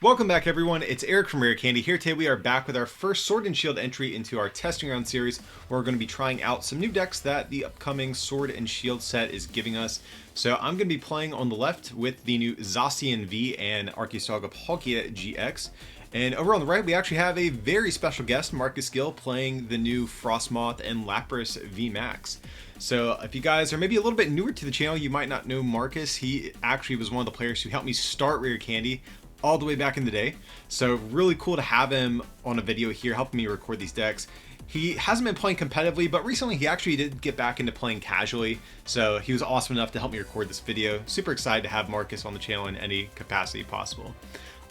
Welcome back everyone, it's Eric from Rare Candy. Here today we are back with our first Sword and Shield entry into our testing round series, where we're going to be trying out some new decks that the upcoming Sword and Shield set is giving us. So I'm going to be playing on the left with the new Zacian V and Arceus Dialga Palkia GX. And over on the right we actually have a very special guest, Marquis playing the new Frosmoth and Lapras VMAX. So if you guys are maybe a little bit newer to the channel, you might not know Marquis. He actually was one of the players who helped me start Rare Candy all the way back in the day. So really cool to have him on a video here helping me record these decks. He hasn't been playing competitively, but recently he actually did get back into playing casually. So he was awesome enough to help me record this video. Super excited to have Marquis on the channel in any capacity possible.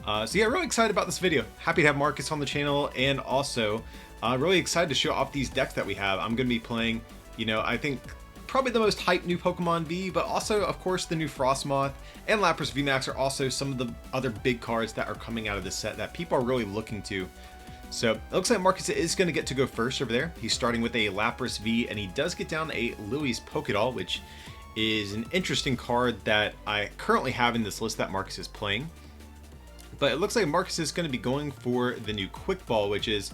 So yeah, really excited about this video. Happy to have Marquis on the channel, and also really excited to show off these decks that we have. I'm going to be playing, I think probably the most hyped new Pokemon V, but also of course the new Frosmoth and Lapras VMAX are also some of the other big cards that are coming out of this set that people are really looking to. So it looks like Marquis is going to get to go first over there. He's starting with a Lapras V, and he does get down a Louis Pokédoll, which is an interesting card that I currently have in this list that Marquis is playing. But it looks like Marquis is going to be going for the new Quick Ball, which is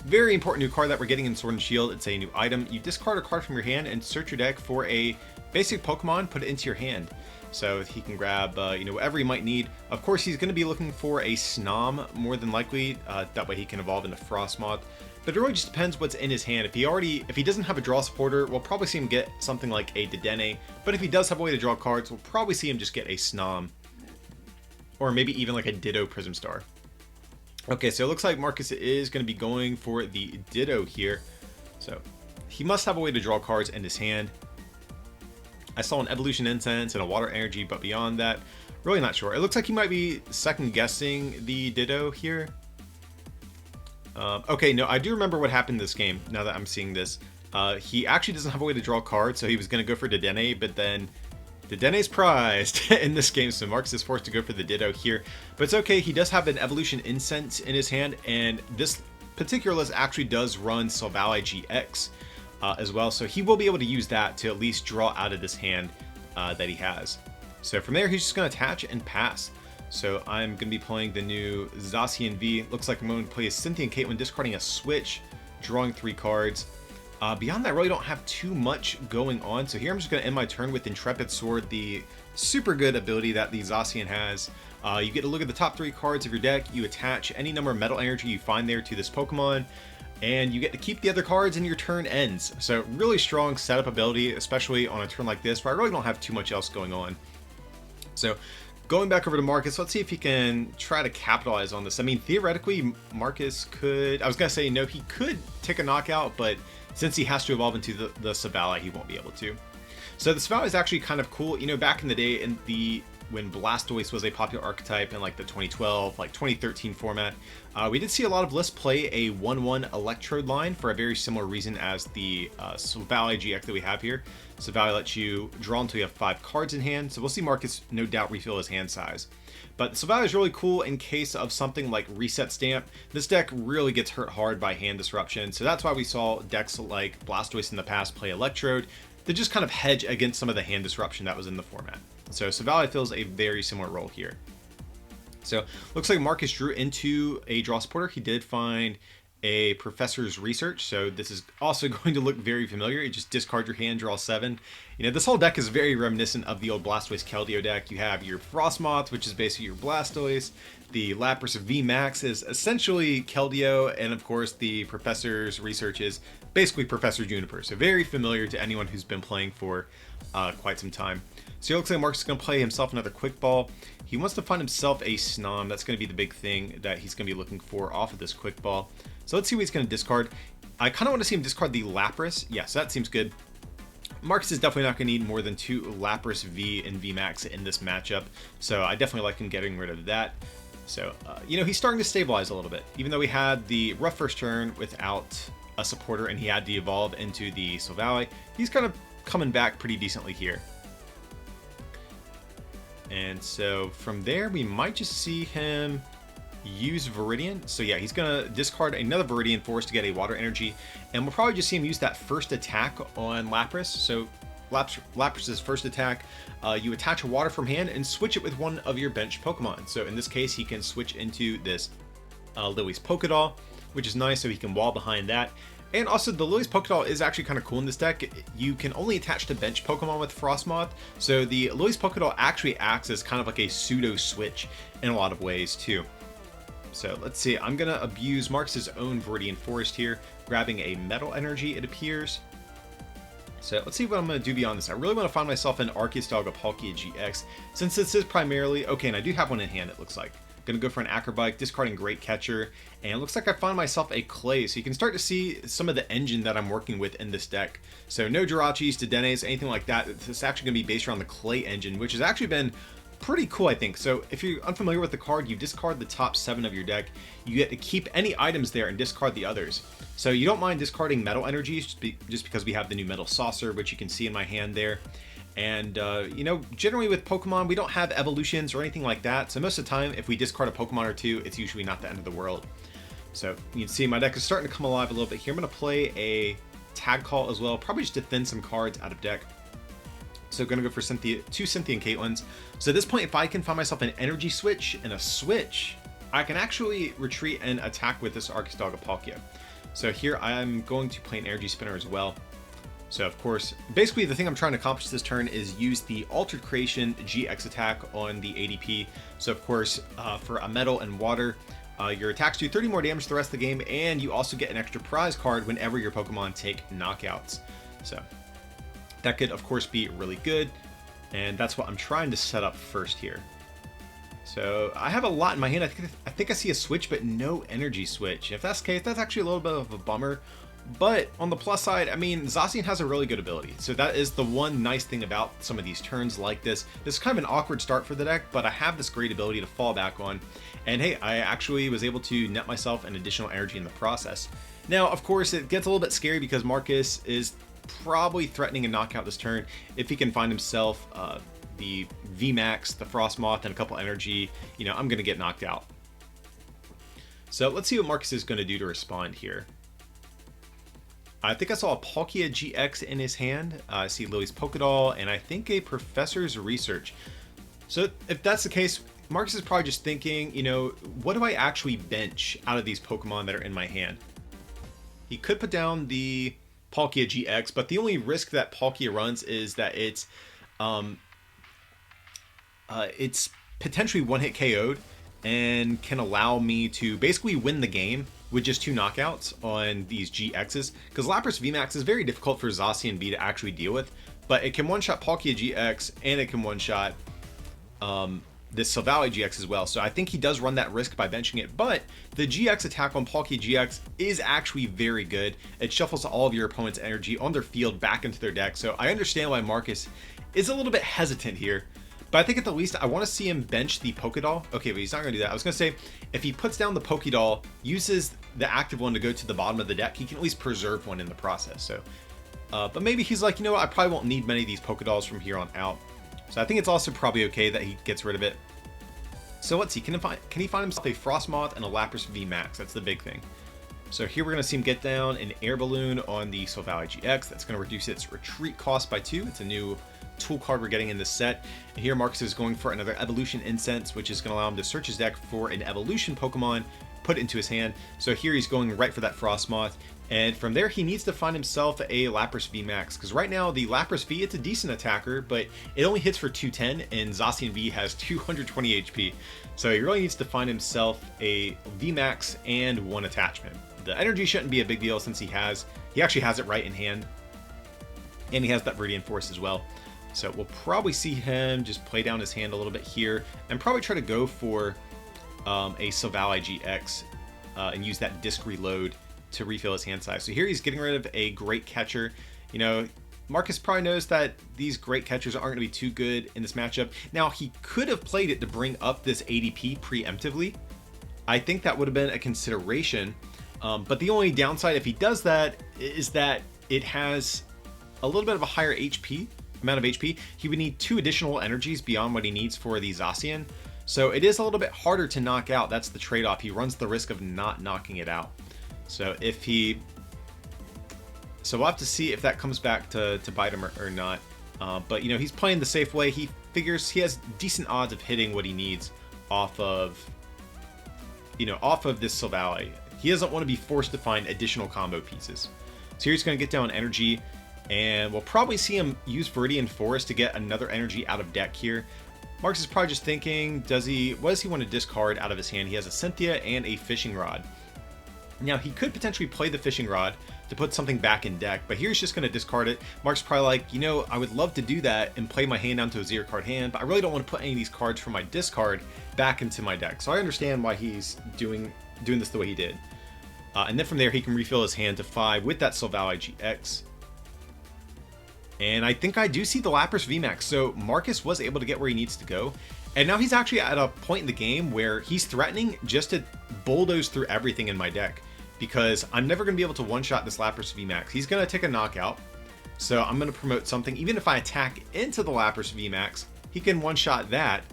very important new card that we're getting in Sword and Shield. It's a new item. You discard a card from your hand and search your deck for a basic Pokemon, put it into your hand. So he can grab whatever he might need. Of course, he's going to be looking for a Snom more than likely. That way he can evolve into Frosmoth. But it really just depends what's in his hand. If he doesn't have a draw supporter, we'll probably see him get something like a Dedenne. But if he does have a way to draw cards, we'll probably see him just get a Snom. Or maybe even like a Ditto Prism Star. Okay, so it looks like Marquis is going to be going for the Ditto here. So he must have a way to draw cards in his hand. I saw an Evolution Incense and a Water Energy, but beyond that, really not sure. It looks like he might be second guessing the Ditto here. Okay, no, I do remember what happened in this game, now that I'm seeing this. He actually doesn't have a way to draw cards, so he was going to go for Dedenne, but then Dedenne's prized in this game, so Marquis is forced to go for the Ditto here. But it's okay, he does have an Evolution Incense in his hand, and this particular list actually does run Silvally GX as well, so he will be able to use that to at least draw out of this hand that he has. So from there, he's just going to attach and pass. So I'm going to be playing the new Zacian V. Looks like I'm going to play a Cynthia and Caitlin, discarding a Switch, drawing 3 cards. Beyond that, I really don't have too much going on. So here I'm just going to end my turn with Intrepid Sword, the super good ability that the Zacian has. You get to look at the top 3 cards of your deck, you attach any number of metal energy you find there to this Pokemon, and you get to keep the other cards and your turn ends. So really strong setup ability, especially on a turn like this where I really don't have too much else going on. So going back over to Marquis, let's see if he can try to capitalize on this. I mean, theoretically, Marquis could, I was going to say, no, he could take a knockout, but since he has to evolve into the Silvally, he won't be able to. So the Silvally is actually kind of cool. Back in the day, when Blastoise was a popular archetype in like the 2012, like 2013 format, we did see a lot of lists play a 1/1 Electrode line for a very similar reason as the Silvally GX that we have here. Silvally lets you draw until you have 5 cards in hand, so we'll see Marquis no doubt refill his hand size. But Silvally is really cool in case of something like Reset Stamp. This deck really gets hurt hard by hand disruption, so that's why we saw decks like Blastoise in the past play Electrode to just kind of hedge against some of the hand disruption that was in the format. So Silvally fills a very similar role here. So looks like Marquis drew into a draw supporter. He did find a Professor's Research, so this is also going to look very familiar. You just discard your hand, draw 7. This whole deck is very reminiscent of the old Blastoise Keldeo deck. You have your Frosmoth, which is basically your Blastoise. The Lapras VMAX is essentially Keldeo, and of course the Professor's Research is basically Professor Juniper. So very familiar to anyone who's been playing for quite some time. So it looks like Marquis is going to play himself another Quick Ball. He wants to find himself a Snom. That's going to be the big thing that he's going to be looking for off of this Quick Ball. So let's see what he's going to discard. I kind of want to see him discard the Lapras. Yes, that seems good. Marquis is definitely not going to need more than 2 Lapras V and VMAX in this matchup. So I definitely like him getting rid of that. So, he's starting to stabilize a little bit. Even though we had the rough first turn without a supporter and he had to evolve into the Silvally, he's kind of coming back pretty decently here. And so from there, we might just see him use Viridian. So yeah, he's going to discard another Viridian for us to get a Water Energy. And we'll probably just see him use that first attack on Lapras. So Lapras' first attack, you attach a water from hand and switch it with one of your bench Pokemon. So in this case, he can switch into this Lily's Pokédoll, which is nice, so he can wall behind that. And also, the Lily's Pokédoll is actually kind of cool in this deck. You can only attach to bench Pokemon with Frosmoth, so the Lily's Pokédoll actually acts as kind of like a pseudo switch in a lot of ways too. So let's see, I'm gonna abuse Marcus's own Viridian Forest here, grabbing a Metal Energy, it appears. So let's see what I'm going to do beyond this. I really want to find myself an Arceus Dialga Palkia GX, since this is primarily... Okay, and I do have one in hand, it looks like. Going to go for an Acrobike, discarding Great Catcher, and it looks like I found myself a Clay, so you can start to see some of the engine that I'm working with in this deck. So no Jirachis, Dedennes, anything like that. It's actually going to be based around the Clay engine, which has actually been pretty cool, I think. So if you're unfamiliar with the card, you discard the top 7 of your deck. You get to keep any items there and discard the others. So you don't mind discarding Metal Energies just because we have the new Metal Saucer, which you can see in my hand there. And, you know, generally with Pokemon, we don't have evolutions or anything like that. So most of the time, if we discard a Pokemon or two, it's usually not the end of the world. So you can see my deck is starting to come alive a little bit here. I'm going to play a Tag Call as well, probably just to thin some cards out of deck. So going to go for Cynthia, 2 Cynthia and Caitlins. So at this point, if I can find myself an Energy Switch and a Switch, I can actually retreat and attack with this Arceus Dialga Palkia. So here I'm going to play an Energy Spinner as well. So of course, basically the thing I'm trying to accomplish this turn is use the Altered Creation GX attack on the ADP. So of course, for a Metal and Water, your attacks do 30 more damage the rest of the game, and you also get an extra prize card whenever your Pokemon take knockouts. So that could of course be really good, and that's what I'm trying to set up first here. So I have a lot in my hand. I think I see a switch, but no energy switch. If that's the case, that's actually a little bit of a bummer. But on the plus side, I mean, Zacian has a really good ability. So that is the one nice thing about some of these turns like this. This is kind of an awkward start for the deck, but I have this great ability to fall back on. And hey, I actually was able to net myself an additional energy in the process. Now, of course, it gets a little bit scary because Marcus is probably threatening a knockout this turn if he can find himself the VMAX, the Frosmoth, and a couple energy. You know, I'm going to get knocked out. So let's see what Marcus is going to do to respond here. I think I saw a Palkia GX in his hand. I see Lily's Pokédoll, and I think a Professor's Research. So if that's the case, Marcus is probably just thinking, you know, what do I actually bench out of these Pokemon that are in my hand? He could put down the Palkia GX, but the only risk that Palkia runs is that it's potentially one-hit KO'd and can allow me to basically win the game with just 2 knockouts on these GXs, because Lapras VMAX is very difficult for Zacian V to actually deal with, but it can one-shot Palkia GX and it can one-shot this Silvally GX as well. So I think he does run that risk by benching it, but the GX attack on Palkia GX is actually very good. It shuffles all of your opponent's energy on their field back into their deck, so I understand why Marcus is a little bit hesitant here. But I think at the least, I want to see him bench the Pokédoll. Okay, but he's not going to do that. I was going to say, if he puts down the Pokédoll, uses the active one to go to the bottom of the deck, he can at least preserve one in the process. So, but maybe he's like, you know what, I probably won't need many of these Pokédolls from here on out. So I think it's also probably okay that he gets rid of it. So let's see, can he find himself a Frosmoth and a Lapras VMAX? That's the big thing. So here we're going to see him get down an Air Balloon on the Silvally GX. That's going to reduce its retreat cost by 2. It's a new tool card we're getting in this set. And here Marcus is going for another Evolution Incense, which is going to allow him to search his deck for an Evolution Pokemon, put it into his hand. So here he's going right for that Frosmoth. And from there, he needs to find himself a Lapras VMAX, because right now the Lapras V, it's a decent attacker, but it only hits for 210, and Zacian V has 220 HP. So he really needs to find himself a VMAX and 1 attachment. The energy shouldn't be a big deal since he actually has it right in hand, and he has that Viridian Force as well. So we'll probably see him just play down his hand a little bit here, and probably try to go for a Silvally GX and use that disc reload to refill his hand size. So here he's getting rid of a Great Catcher. You know, Marcus probably knows that these Great Catchers aren't going to be too good in this matchup. Now, he could have played it to bring up this ADP preemptively. I think that would have been a consideration. But the only downside if he does that is that it has a little bit of a higher amount of HP. He would need 2 additional energies beyond what he needs for the Zacian. So it is a little bit harder to knock out. That's the trade-off. He runs the risk of not knocking it out. So we'll have to see if that comes back to bite him or not. But, you know, he's playing the safe way. He figures he has decent odds of hitting what he needs off of, you know, off of this Silvally. He doesn't want to be forced to find additional combo pieces. So here he's going to get down energy, and we'll probably see him use Viridian Forest to get another energy out of deck here. Marcus is probably just thinking, what does he want to discard out of his hand? He has a Cynthia and a Fishing Rod. Now, he could potentially play the Fishing Rod to put something back in deck, but here he's just going to discard it. Mark's probably like, you know, I would love to do that and play my hand down to a 0-card hand, but I really don't want to put any of these cards from my discard back into my deck. So I understand why he's doing this the way he did. And then from there, he can refill his hand to 5 with that Silvally GX. And I think I do see the Lapras VMAX, so Marcus was able to get where he needs to go. And now he's actually at a point in the game where he's threatening just to bulldoze through everything in my deck, because I'm never going to be able to one-shot this Lapras VMAX. He's going to take a knockout, so I'm going to promote something. Even if I attack into the Lapras VMAX, he can one-shot that.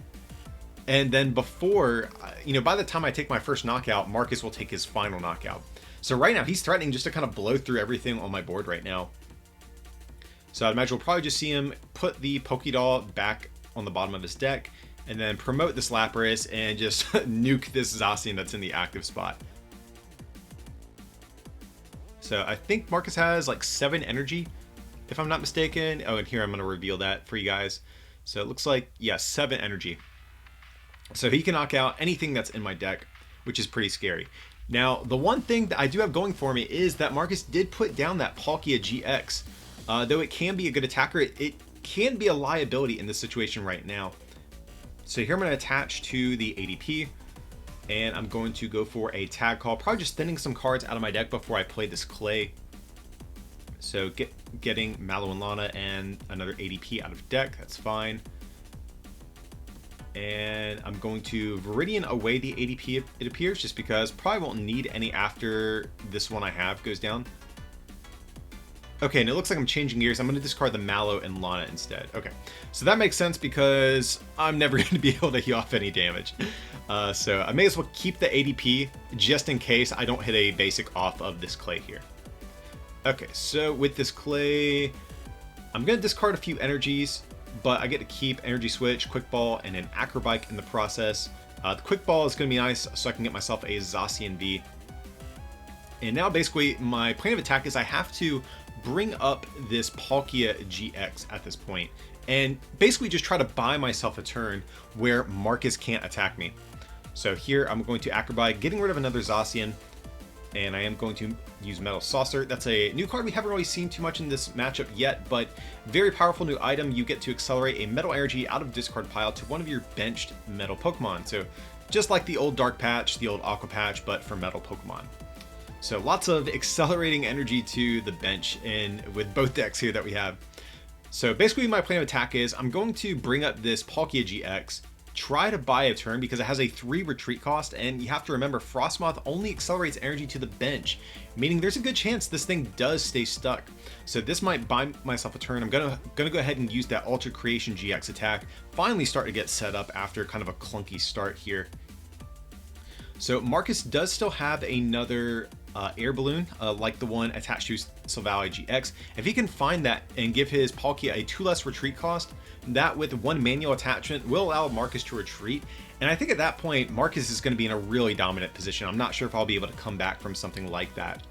And then before, you know, by the time I take my first knockout, Marcus will take his final knockout. So right now, he's threatening just to kind of blow through everything on my board right now. So I'd imagine we'll probably just see him put the Pokédoll back on the bottom of his deck, and then promote this Lapras and just nuke this Zacian that's in the active spot. So I think Marcus has like 7 energy, if I'm not mistaken. Oh, and here I'm going to reveal that for you guys. So it looks like, yeah, 7 energy. So he can knock out anything that's in my deck, which is pretty scary. Now, the one thing that I do have going for me is that Marcus did put down that Palkia GX. Though it can be a good attacker, it can be a liability in this situation right now. So here I'm going to attach to the ADP, and I'm going to go for a tag call, probably just thinning some cards out of my deck before I play this Clay. So getting Mallow and Lana and another ADP out of deck, that's fine. And I'm going to Viridian away the ADP, it appears, just because probably won't need any after this one I have goes down. Okay, and it looks like I'm changing gears. I'm going to discard the Mallow and Lana instead. Okay, so that makes sense because I'm never going to be able to heal off any damage. So I may as well keep the ADP just in case I don't hit a basic off of this Clay here. Okay, so with this Clay, I'm going to discard a few energies, but I get to keep Energy Switch, Quick Ball, and an Acrobike in the process. The Quick Ball is going to be nice so I can get myself a Zacian V. And now basically my plan of attack is I have to bring up this Palkia GX at this point and basically just try to buy myself a turn where Marcus can't attack me. So here I'm going to Acrobike, getting rid of another Zacian, and I am going to use Metal Saucer. That's a new card we haven't really seen too much in this matchup yet, but very powerful new item. You get to accelerate a Metal Energy out of discard pile to one of your benched Metal Pokemon. So just like the old Dark Patch, the old Aqua Patch, but for Metal Pokemon. So lots of accelerating energy to the bench in with both decks here that we have. So basically my plan of attack is I'm going to bring up this Palkia GX, try to buy a turn because it has a 3 retreat cost, and you have to remember Frosmoth only accelerates energy to the bench, meaning there's a good chance this thing does stay stuck. So this might buy myself a turn. I'm gonna go ahead and use that Ultra Creation GX attack, finally start to get set up after kind of a clunky start here. So Marcus does still have another air balloon like the one attached to Silvally GX. If he can find that and give his Palkia a 2 less retreat cost, that with 1 manual attachment will allow Marcus to retreat. And I think at that point, Marcus is going to be in a really dominant position. I'm not sure if I'll be able to come back from something like that.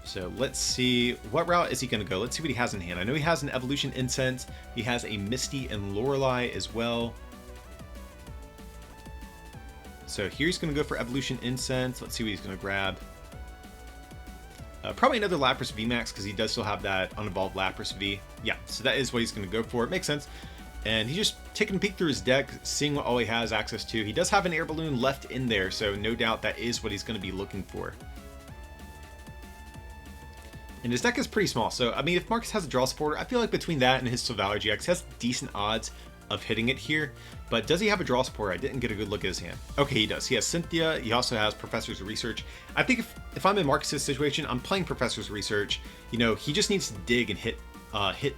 So let's see, what route is he going to go? Let's see what he has in hand. I know he has an Evolution Incense. He has a Misty and Lorelei as well. So here he's going to go for Evolution Incense. Let's see what he's going to grab. Probably another Lapras VMAX because he does still have that unevolved Lapras V. Yeah, so that is what he's going to go for. It makes sense. And he's just taking a peek through his deck, seeing what all he has access to. He does have an air balloon left in there, so no doubt that is what he's going to be looking for. And his deck is pretty small, so I mean, if Marcus has a draw supporter, I feel like between that and his Silvally GX, he has decent odds of hitting it here. But does he have a draw supporter? I didn't get a good look at his hand. Okay, he does. He has Cynthia. He also has Professor's Research. I think if I'm in Marcus's situation, I'm playing Professor's Research. You know, he just needs to dig and hit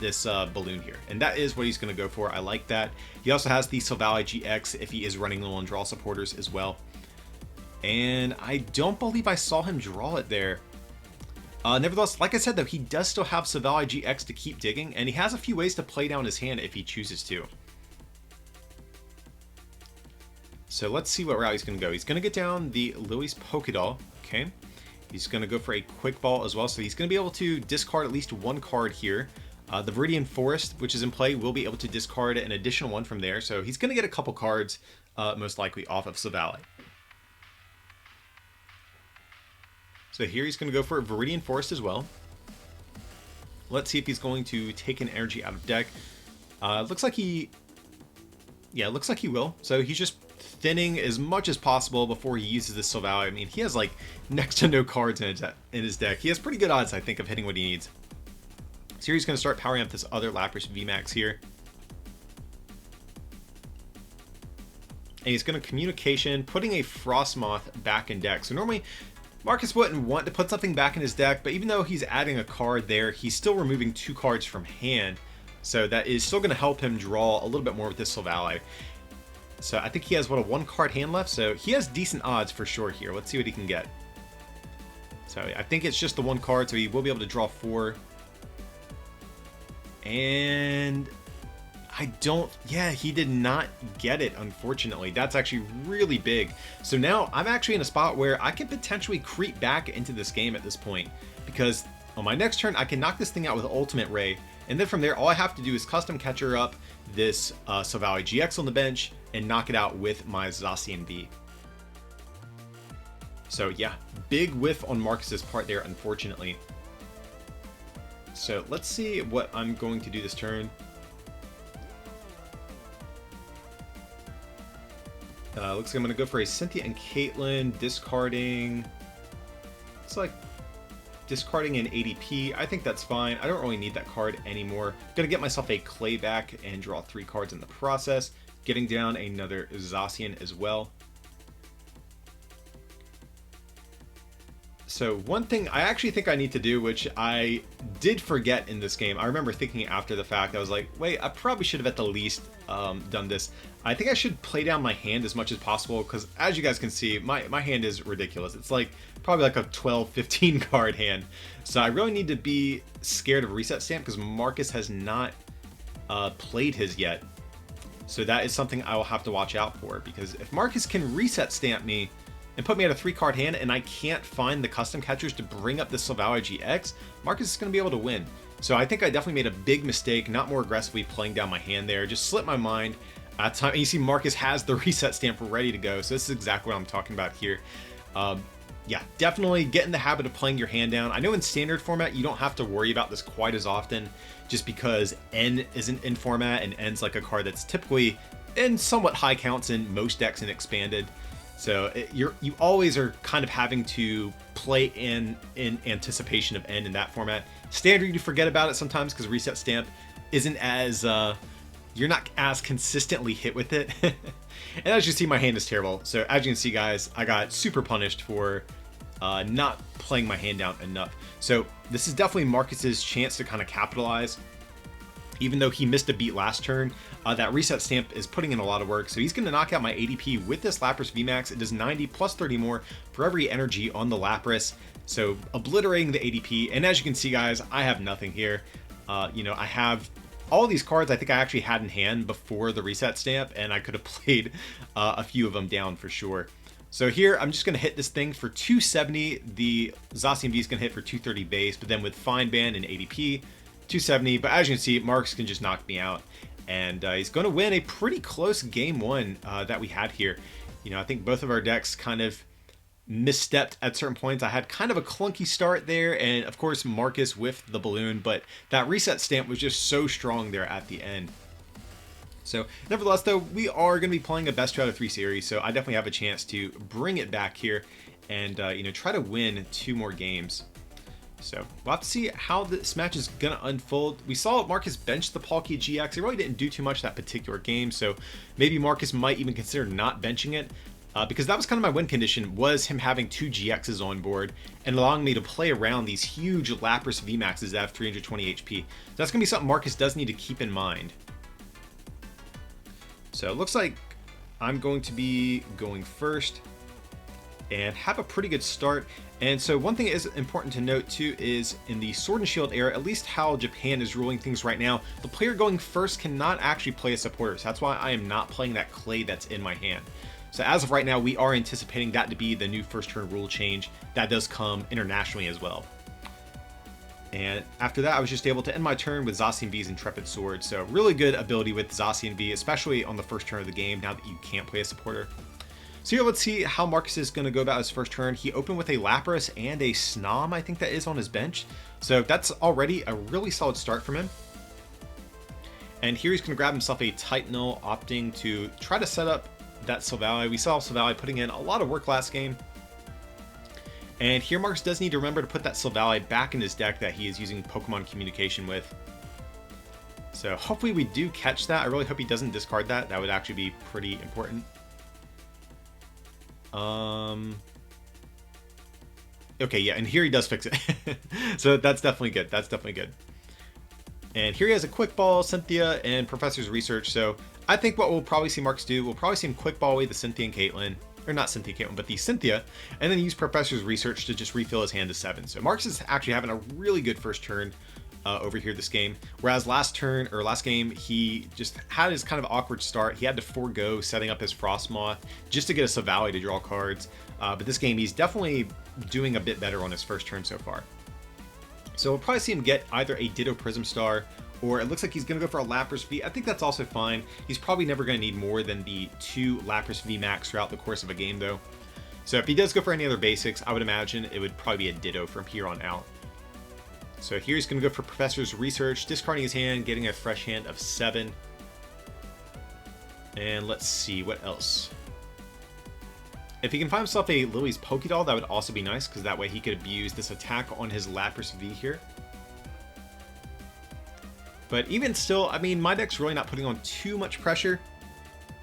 this balloon here, and that is what he's going to go for. I like that. He also has the Silvally GX if he is running low on draw supporters as well. And I don't believe I saw him draw it there. Nevertheless, like I said though, he does still have Savali GX to keep digging, and he has a few ways to play down his hand if he chooses to. So let's see what route he's going to go. He's going to get down the Louis Pokédoll. Okay. He's going to go for a Quick Ball as well, so he's going to be able to discard at least one card here. The Viridian Forest, which is in play, will be able to discard an additional one from there, so he's going to get a couple cards, most likely, off of Savali. So here he's going to go for a Viridian Forest as well. Let's see if he's going to take an energy out of deck. Looks like he... Yeah, looks like he will. So he's just thinning as much as possible before he uses this Savali. I mean, he has like next to no cards in his deck. He has pretty good odds, I think, of hitting what he needs. So here he's going to start powering up this other Lapras VMAX here. And he's going to Communication, putting a Frosmoth back in deck. So normally, Marcus wouldn't want to put something back in his deck, but even though he's adding a card there, he's still removing 2 cards from hand. So that is still going to help him draw a little bit more with this Savali. So I think he has, what, a 1-card hand left? So he has decent odds for sure here. Let's see what he can get. So I think it's just the 1 card, so he will be able to draw 4. And I don't... Yeah, he did not get it, unfortunately. That's actually really big. So now I'm actually in a spot where I can potentially creep back into this game at this point. Because on my next turn, I can knock this thing out with Ultimate Ray. And then from there, all I have to do is custom catcher up this Savali GX on the bench and knock it out with my Zacian V. So yeah, big whiff on Marcus's part there, unfortunately. So let's see what I'm going to do this turn. Looks like I'm going to go for a Cynthia and Caitlyn, discarding... It's like discarding an ADP. I think that's fine. I don't really need that card anymore. Going to get myself a Clay back and draw 3 cards in the process. Getting down another Zacian as well. So one thing I actually think I need to do, which I did forget in this game, I remember thinking after the fact, I was like, wait, I probably should have at the least done this. I think I should play down my hand as much as possible, because as you guys can see, my hand is ridiculous. It's like probably like a 12, 15 card hand. So I really need to be scared of Reset Stamp, because Marcus has not played his yet. So that is something I will have to watch out for, because if Marcus can Reset Stamp me and put me at a 3-card hand and I can't find the custom catchers to bring up this Savali GX, Marcus is going to be able to win. So I think I definitely made a big mistake, not more aggressively playing down my hand there. Just slipped my mind at time. And you see Marcus has the Reset Stamp ready to go. So this is exactly what I'm talking about here. Yeah, definitely get in the habit of playing your hand down. I know in standard format, you don't have to worry about this quite as often, just because N isn't in format, and N's like a card that's typically in somewhat high counts in most decks in expanded. So you always are kind of having to play in anticipation of N in that format. Standard, you forget about it sometimes because Reset Stamp isn't as you're not as consistently hit with it. And as you see, my hand is terrible. So as you can see, guys, I got super punished for not playing my hand down enough. So this is definitely Marcus's chance to kind of capitalize. Even though he missed a beat last turn, that Reset Stamp is putting in a lot of work. So he's going to knock out my ADP with this Lapras VMAX. It does 90 plus 30 more for every energy on the Lapras. So obliterating the ADP. And as you can see, guys, I have nothing here. You know, I have all these cards I think I actually had in hand before the Reset Stamp, and I could have played a few of them down for sure. So here, I'm just going to hit this thing for 270. The Zacian V is going to hit for 230 base, but then with Fine Band and ADP, 270. But as you can see, Marcus can just knock me out. And he's going to win a pretty close game one that we had here. You know, I think both of our decks kind of misstepped at certain points. I had kind of a clunky start there, and of course Marcus whiffed the balloon, but that Reset Stamp was just so strong there at the end. So nevertheless, though, we are going to be playing a best 2 out of 3 series, so I definitely have a chance to bring it back here and you know, try to win 2 more games. So we'll have to see how this match is going to unfold. We saw Marcus bench the Palkia GX. He really didn't do too much that particular game, so maybe Marcus might even consider not benching it. Because that was kind of my win condition, was him having 2 GXs on board and allowing me to play around these huge Lapras VMAXs that have 320 HP. So that's going to be something Marcus does need to keep in mind. So it looks like I'm going to be going first. and have a pretty good start. And so one thing is important to note too is in the Sword and Shield era, at least how Japan is ruling things right now, the player going first cannot actually play a supporter. So that's why I am not playing that clay that's in my hand. So as of right now, we are anticipating that to be the new first turn rule change. That does come internationally as well. And after that, I was just able to end my turn with Zacian V's Intrepid Sword. So really good ability with Zacian V, especially on the first turn of the game, now that you can't play a supporter. So here, let's see how Marcus is going to go about his first turn. He opened with a Lapras and a Snom, I think that is, on his bench. So that's already a really solid start from him. And here he's going to grab himself a Titanal, opting to try to set up that Silvally. We saw Silvally putting in a lot of work last game. And here Marcus does need to remember to put that Silvally back in his deck that he is using Pokemon Communication with. So hopefully we do catch that. I really hope he doesn't discard that. That would actually be pretty important. Okay, yeah, and here he does fix it. So that's definitely good. That's definitely good. And here he has a Quick Ball, Cynthia, and Professor's Research. So I think what we'll probably see Marcus do, we'll probably see him Quick Ball away the Cynthia and Caitlyn. Or not Cynthia Caitlyn, but the Cynthia, and then use Professor's Research to just refill his hand to 7. So Marcus is actually having a really good first turn over here this game. Whereas last game, he just had his kind of awkward start. He had to forego setting up his Frosmoth just to get a Silvally to draw cards. But this game, he's definitely doing a bit better on his first turn so far. So we'll probably see him get either a Ditto Prism Star, or it looks like he's going to go for a Lapras V. I think that's also fine. He's probably never going to need more than the 2 Lapras VMAX throughout the course of a game, though. So if he does go for any other basics, I would imagine it would probably be a Ditto from here on out. So here he's going to go for Professor's Research, discarding his hand, getting a fresh hand of 7. And let's see, what else? If he can find himself a Lily's Pokédoll, that would also be nice, because that way he could abuse this attack on his Lapras V here. But even still, I mean, my deck's really not putting on too much pressure,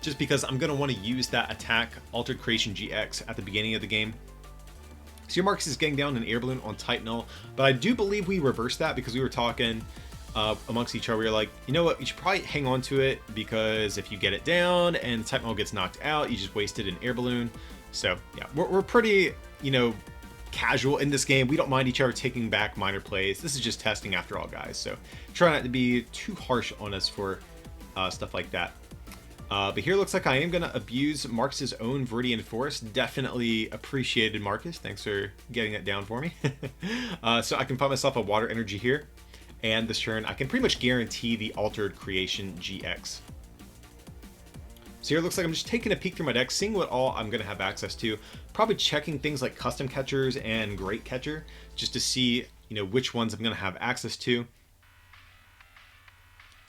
just because I'm going to want to use that attack, Altered Creation GX, at the beginning of the game. So here Marcus is getting down an Air Balloon on Titanal, but I do believe we reversed that because we were talking amongst each other. We were like, you know what, you should probably hang on to it, because if you get it down and Titanal gets knocked out, you just wasted an Air Balloon. So yeah, we're pretty, you know, casual in this game. We don't mind each other taking back minor plays. This is just testing after all, guys. So try not to be too harsh on us for stuff like that. But here looks like I am going to abuse Marcus's own Viridian Forest. Definitely appreciated, Marcus. Thanks for getting it down for me. So I can find myself a Water Energy here. And this turn, I can pretty much guarantee the Altered Creation GX. So here it looks like I'm just taking a peek through my deck, seeing what all I'm going to have access to. Probably checking things like Custom Catchers and Great Catcher, just to see, you know, which ones I'm going to have access to.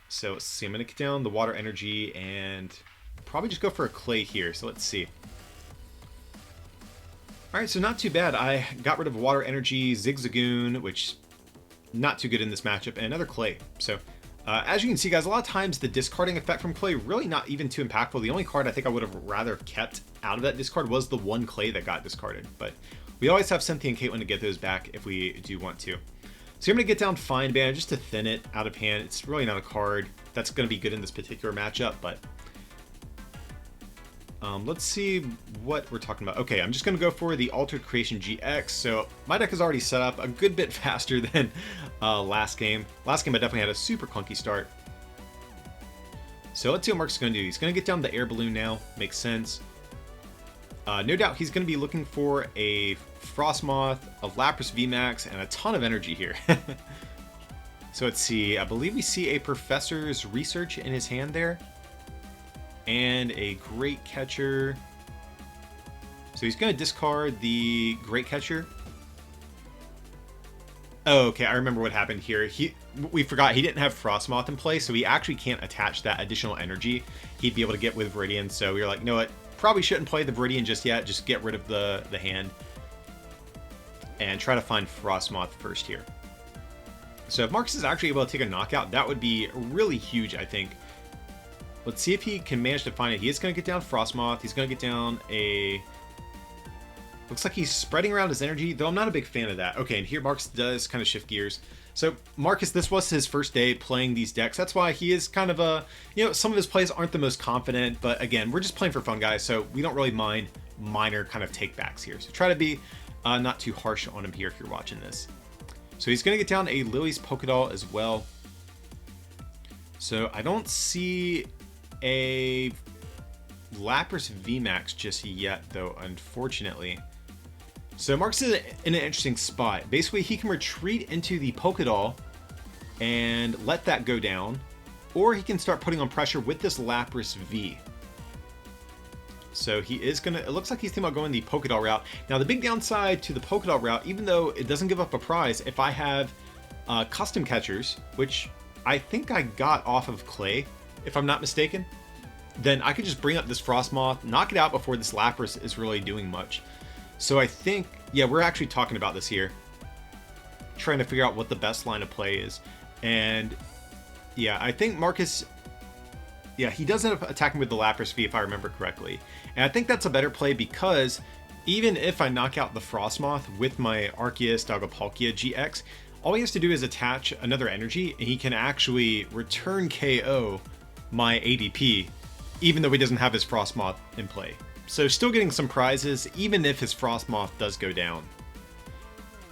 So let's see, I'm going to get down the Water Energy and probably just go for a Clay here. So let's see. Alright, so not too bad. I got rid of Water Energy, Zigzagoon, which not too good in this matchup, and another Clay. So as you can see, guys, a lot of times the discarding effect from Clay really not even too impactful. The only card I think I would have rather kept out of that discard was the one Clay that got discarded. But we always have Cynthia and Caitlyn to get those back if we do want to. So I'm going to get down Fine Band just to thin it out of hand. It's really not a card that's going to be good in this particular matchup, but let's see what we're talking about. Okay, I'm just going to go for the Altered Creation GX. So my deck is already set up a good bit faster than last game. Last game I definitely had a super clunky start. So let's see what Mark's going to do. He's going to get down the Air Balloon now. Makes sense. No doubt he's going to be looking for a Frosmoth, a Lapras VMAX, and a ton of energy here. So let's see. I believe we see a Professor's Research in his hand there. And a Great Catcher. So he's going to discard the Great Catcher. Oh, okay, I remember what happened here. We forgot he didn't have Frosmoth in play, so he actually can't attach that additional energy he'd be able to get with Viridian. So we were like, you know what? Probably shouldn't play the Viridian just yet. Just get rid of the hand. And try to find Frosmoth first here. So if Marcus is actually able to take a knockout, that would be really huge, I think. Let's see if he can manage to find it. He is going to get down Frosmoth. He's going to get down a... Looks like he's spreading around his energy, though I'm not a big fan of that. Okay, and here Marcus does kind of shift gears. So Marcus, this was his first day playing these decks. That's why he is kind of a, some of his plays aren't the most confident, but again, we're just playing for fun, guys, so we don't really mind minor kind of takebacks here. So try to be not too harsh on him here if you're watching this. So he's going to get down a Lily's Pokédoll as well. So I don't see a Lapras VMAX just yet, though, unfortunately. So Marcus is in an interesting spot. Basically, he can retreat into the Pokédoll and let that go down, or he can start putting on pressure with this Lapras V. So he is gonna, it looks like he's thinking about going the Pokédoll route. Now the big downside to the Pokédoll route, even though it doesn't give up a prize, if I have custom catchers, which I think I got off of Clay, if I'm not mistaken, then I could just bring up this Frosmoth, knock it out before this Lapras is really doing much. So I think, yeah, we're actually talking about this here, trying to figure out what the best line of play is. And yeah, I think Marcus, yeah, he does end up attacking with the Lapras V if I remember correctly. And I think that's a better play because even if I knock out the Frosmoth with my Arceus Dialga Palkia GX, all he has to do is attach another energy and he can actually return KO my ADP, even though he doesn't have his Frosmoth in play. So still getting some prizes, even if his Frosmoth does go down.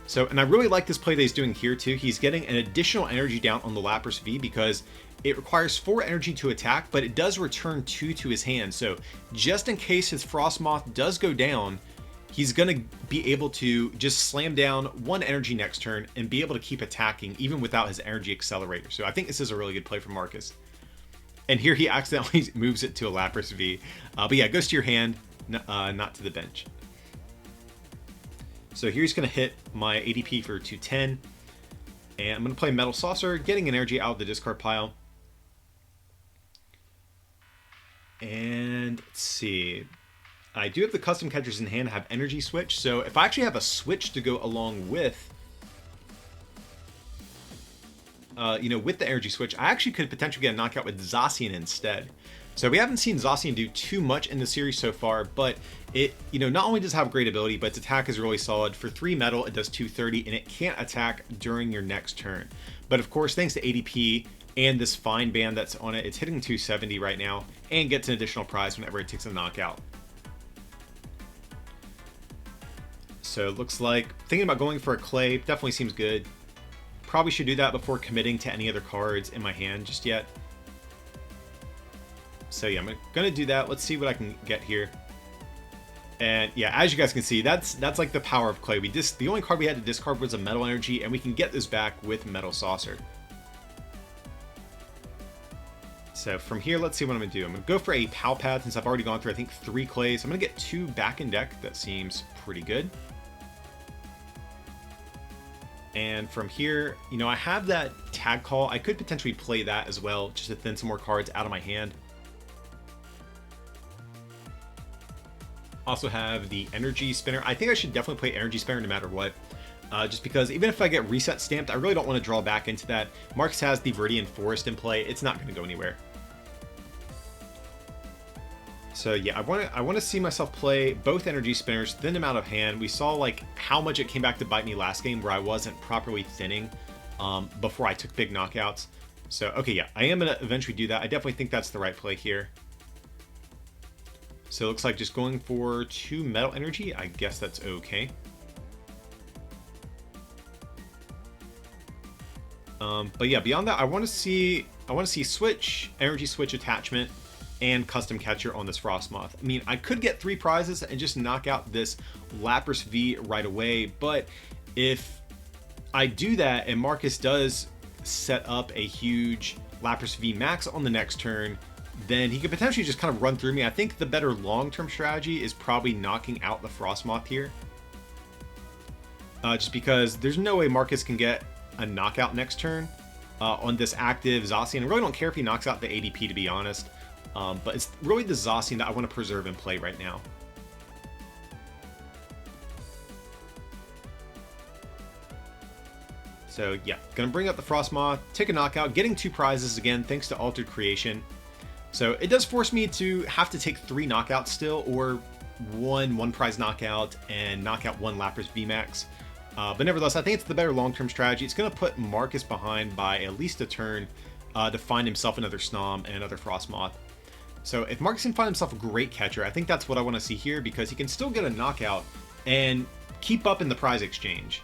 So, and I really like this play that he's doing here too. He's getting an additional energy down on the Lapras V because it requires 4 energy to attack, but it does return 2 to his hand. So just in case his Frosmoth does go down, he's going to be able to just slam down 1 energy next turn and be able to keep attacking even without his energy accelerator. So I think this is a really good play for Marcus. And here he accidentally moves it to a Lapras V. But yeah, it goes to your hand, not to the bench. So here he's going to hit my ADP for 210. And I'm going to play Metal Saucer, getting an energy out of the discard pile. And let's see. I do have the custom catchers in hand, have energy switch. So if I actually have a switch to go along with, with the energy switch, I actually could potentially get a knockout with Zacian instead. So we haven't seen Zacian do too much in the series so far, but it, not only does it have great ability, but its attack is really solid. For 3 metal, it does 230, and it can't attack during your next turn. But of course, thanks to ADP and this fine band that's on it, it's hitting 270 right now, and gets an additional prize whenever it takes a knockout. So it looks like thinking about going for a Clay definitely seems good. Probably should do that before committing to any other cards in my hand just yet. So yeah, I'm gonna do that. Let's see what I can get here. And yeah, as you guys can see, that's like the power of Clay. The only card we had to discard was a Metal Energy, and we can get this back with Metal Saucer. So from here, let's see what I'm gonna do. I'm gonna go for a Pal Pad since I've already gone through, I think, 3 Clays. I'm gonna get 2 back in deck. That seems pretty good. And from here, I have that Tag Call. I could potentially play that as well, just to thin some more cards out of my hand. Also have the Energy Spinner. I think I should definitely play Energy Spinner no matter what. Just because even if I get Reset stamped, I really don't want to draw back into that. Marcus has the Viridian Forest in play. It's not going to go anywhere. So yeah, I want to see myself play both Energy Spinners, thin them out of hand. We saw like how much it came back to bite me last game where I wasn't properly thinning before I took big knockouts. So okay, yeah, I am going to eventually do that. I definitely think that's the right play here. So it looks like just going for 2 Metal Energy. I guess that's okay. But yeah, beyond that, I want to see Switch, Energy Switch attachment, and Custom Catcher on this Frosmoth. I mean, I could get 3 prizes and just knock out this Lapras V right away, but if I do that and Marcus does set up a huge Lapras VMAX on the next turn, then he could potentially just kind of run through me. I think the better long-term strategy is probably knocking out the Frosmoth here. Just because there's no way Marcus can get a knockout next turn on this active Zacian. I really don't care if he knocks out the ADP, to be honest. But it's really the Zacian that I want to preserve and play right now. So yeah, gonna bring up the Frosmoth, take a knockout, getting 2 prizes again thanks to Altered Creation. So it does force me to have to take 3 knockouts still, or one prize knockout and knock out 1 Lapras VMAX. But nevertheless, I think it's the better long-term strategy. It's going to put Marcus behind by at least a turn to find himself another Snom and another Frosmoth. So if Marcus can find himself a great catcher, I think that's what I want to see here, because he can still get a knockout and keep up in the prize exchange.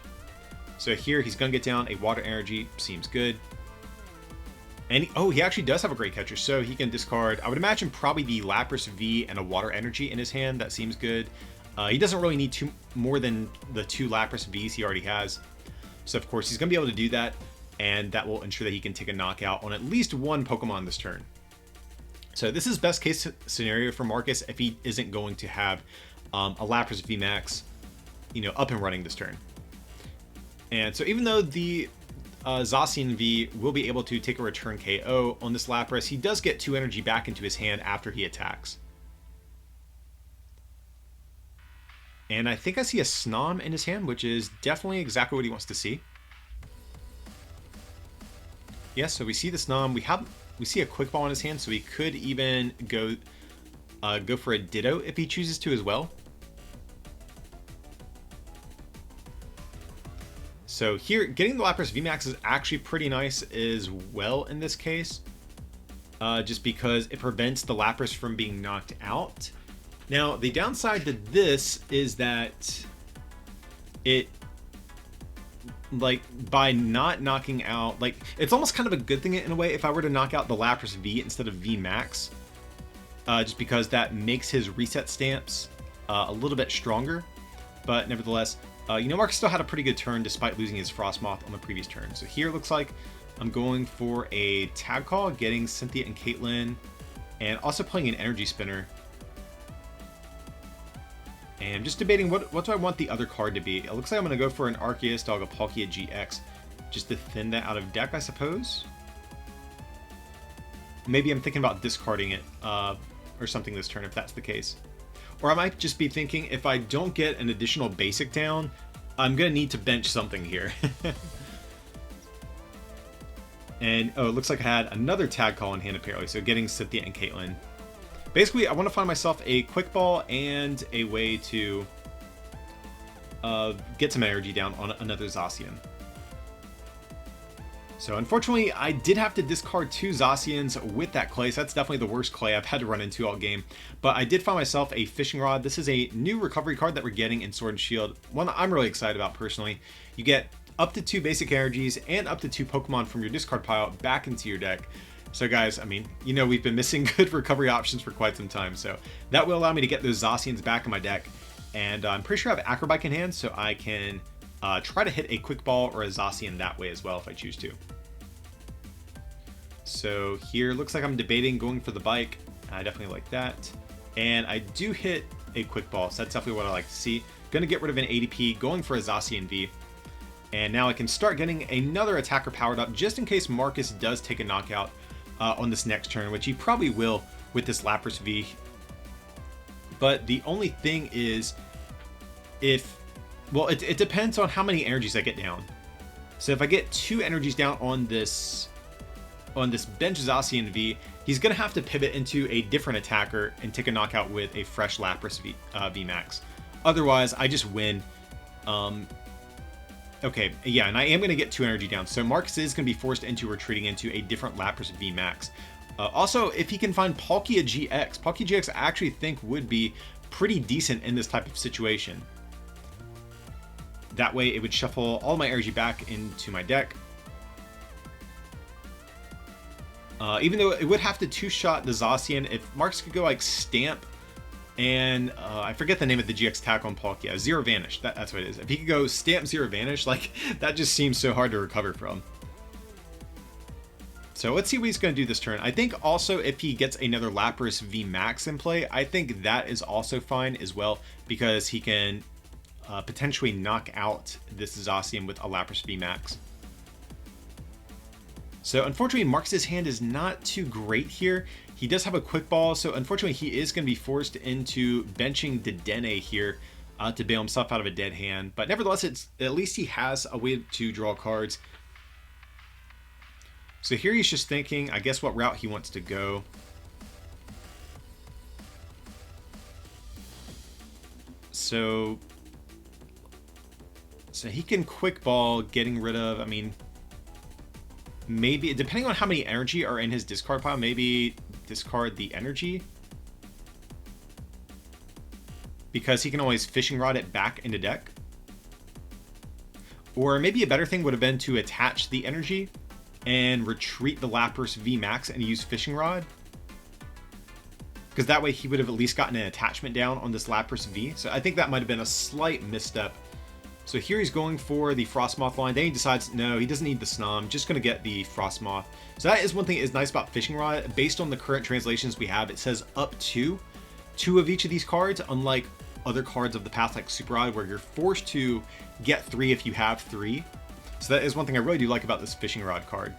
So here he's going to get down a water energy. Seems good. And he actually does have a great catcher, so he can discard, I would imagine, probably the Lapras V and a water energy in his hand. That seems good. He doesn't really need more than the 2 Lapras Vs he already has. So of course he's going to be able to do that, and that will ensure that he can take a knockout on at least one Pokemon this turn. So this is best case scenario for Marcus if he isn't going to have a Lapras VMAX, up and running this turn. And so even though the Zacian V will be able to take a return KO on this Lapras, he does get 2 energy back into his hand after he attacks. And I think I see a Snom in his hand, which is definitely exactly what he wants to see. Yes, so we see the Snom. We see a Quick Ball in his hand, so he could even go for a Ditto if he chooses to as well. So here, getting the Lapras VMAX is actually pretty nice as well in this case, just because it prevents the Lapras from being knocked out. Now, the downside to this is that by not knocking out, it's almost kind of a good thing in a way if I were to knock out the Lapras V instead of VMAX, just because that makes his reset stamps a little bit stronger. But nevertheless, Marcus still had a pretty good turn despite losing his Frosmoth on the previous turn. So here it looks like I'm going for a Tag Call, getting Cynthia and Caitlin, and also playing an Energy Spinner. And I'm just debating what do I want the other card to be. It looks like I'm going to go for an Arceus Dialga Palkia GX, just to thin that out of deck, I suppose. Maybe I'm thinking about discarding it or something this turn if that's the case. Or I might just be thinking, if I don't get an additional basic down, I'm going to need to bench something here. And, it looks like I had another Tag Call in hand apparently, so getting Cynthia and Caitlin. Basically, I want to find myself a Quick Ball and a way to get some energy down on another Zacian. So unfortunately, I did have to discard 2 Zacians with that clay, so that's definitely the worst clay I've had to run into all game. But I did find myself a Fishing Rod. This is a new recovery card that we're getting in Sword and Shield, one that I'm really excited about personally. You get up to 2 basic energies and up to 2 Pokemon from your discard pile back into your deck. So guys, we've been missing good recovery options for quite some time, so that will allow me to get those Zacians back in my deck. And I'm pretty sure I have Acrobike in hand, so I can try to hit a Quick Ball or a Zacian that way as well if I choose to. So here looks like I'm debating going for the bike. I definitely like that. And I do hit a Quick Ball, so that's definitely what I like to see. Gonna get rid of an ADP, going for a Zacian V. And now I can start getting another attacker powered up just in case Marcus does take a knockout on this next turn, which he probably will with this Lapras V. But the only thing is, it depends on how many energies I get down. So if I get 2 energies down on this bench Zacian V, he's going to have to pivot into a different attacker and take a knockout with a fresh Lapras VMAX. Otherwise, I just win. Okay, yeah, and I am going to get 2 energy down, so Marcus is going to be forced into retreating into a different Lapras VMAX. Also, if he can find Palkia GX, Palkia GX I actually think would be pretty decent in this type of situation. That way, it would shuffle all my energy back into my deck. Even though it would have to 2-shot the Zacian, if Marcus could go like Stamp and I forget the name of the GX attack on Palkia, Zero Vanish, that's what it is. If he could go Stamp Zero Vanish, that just seems so hard to recover from. So let's see what he's going to do this turn. I think also if he gets another Lapras VMAX in play, I think that is also fine as well, because he can potentially knock out this Zacian with a Lapras VMAX. So unfortunately, Marcus's hand is not too great here. He does have a Quick Ball, so unfortunately he is going to be forced into benching Dedenne here to bail himself out of a dead hand. But nevertheless, at least he has a way to draw cards. So here he's just thinking, I guess, what route he wants to go. So So he can quick ball, getting rid of, I mean, maybe, depending on how many energy are in his discard pile, maybe discard the energy. Because he can always fishing rod it back into deck. Or maybe a better thing would have been to attach the energy and retreat the Lapras VMAX and use fishing rod. Because that way he would have at least gotten an attachment down on this Lapras V. So I think that might have been a slight misstep. So here he's going for the Frosmoth line. Then he decides, no, he doesn't need the Snom. Just going to get the Frosmoth. So that is one thing that is nice about Fishing Rod. Based on the current translations we have, it says up to 2 of each of these cards, unlike other cards of the past like Super Rod, where you're forced to get 3 if you have 3. So that is one thing I really do like about this Fishing Rod card.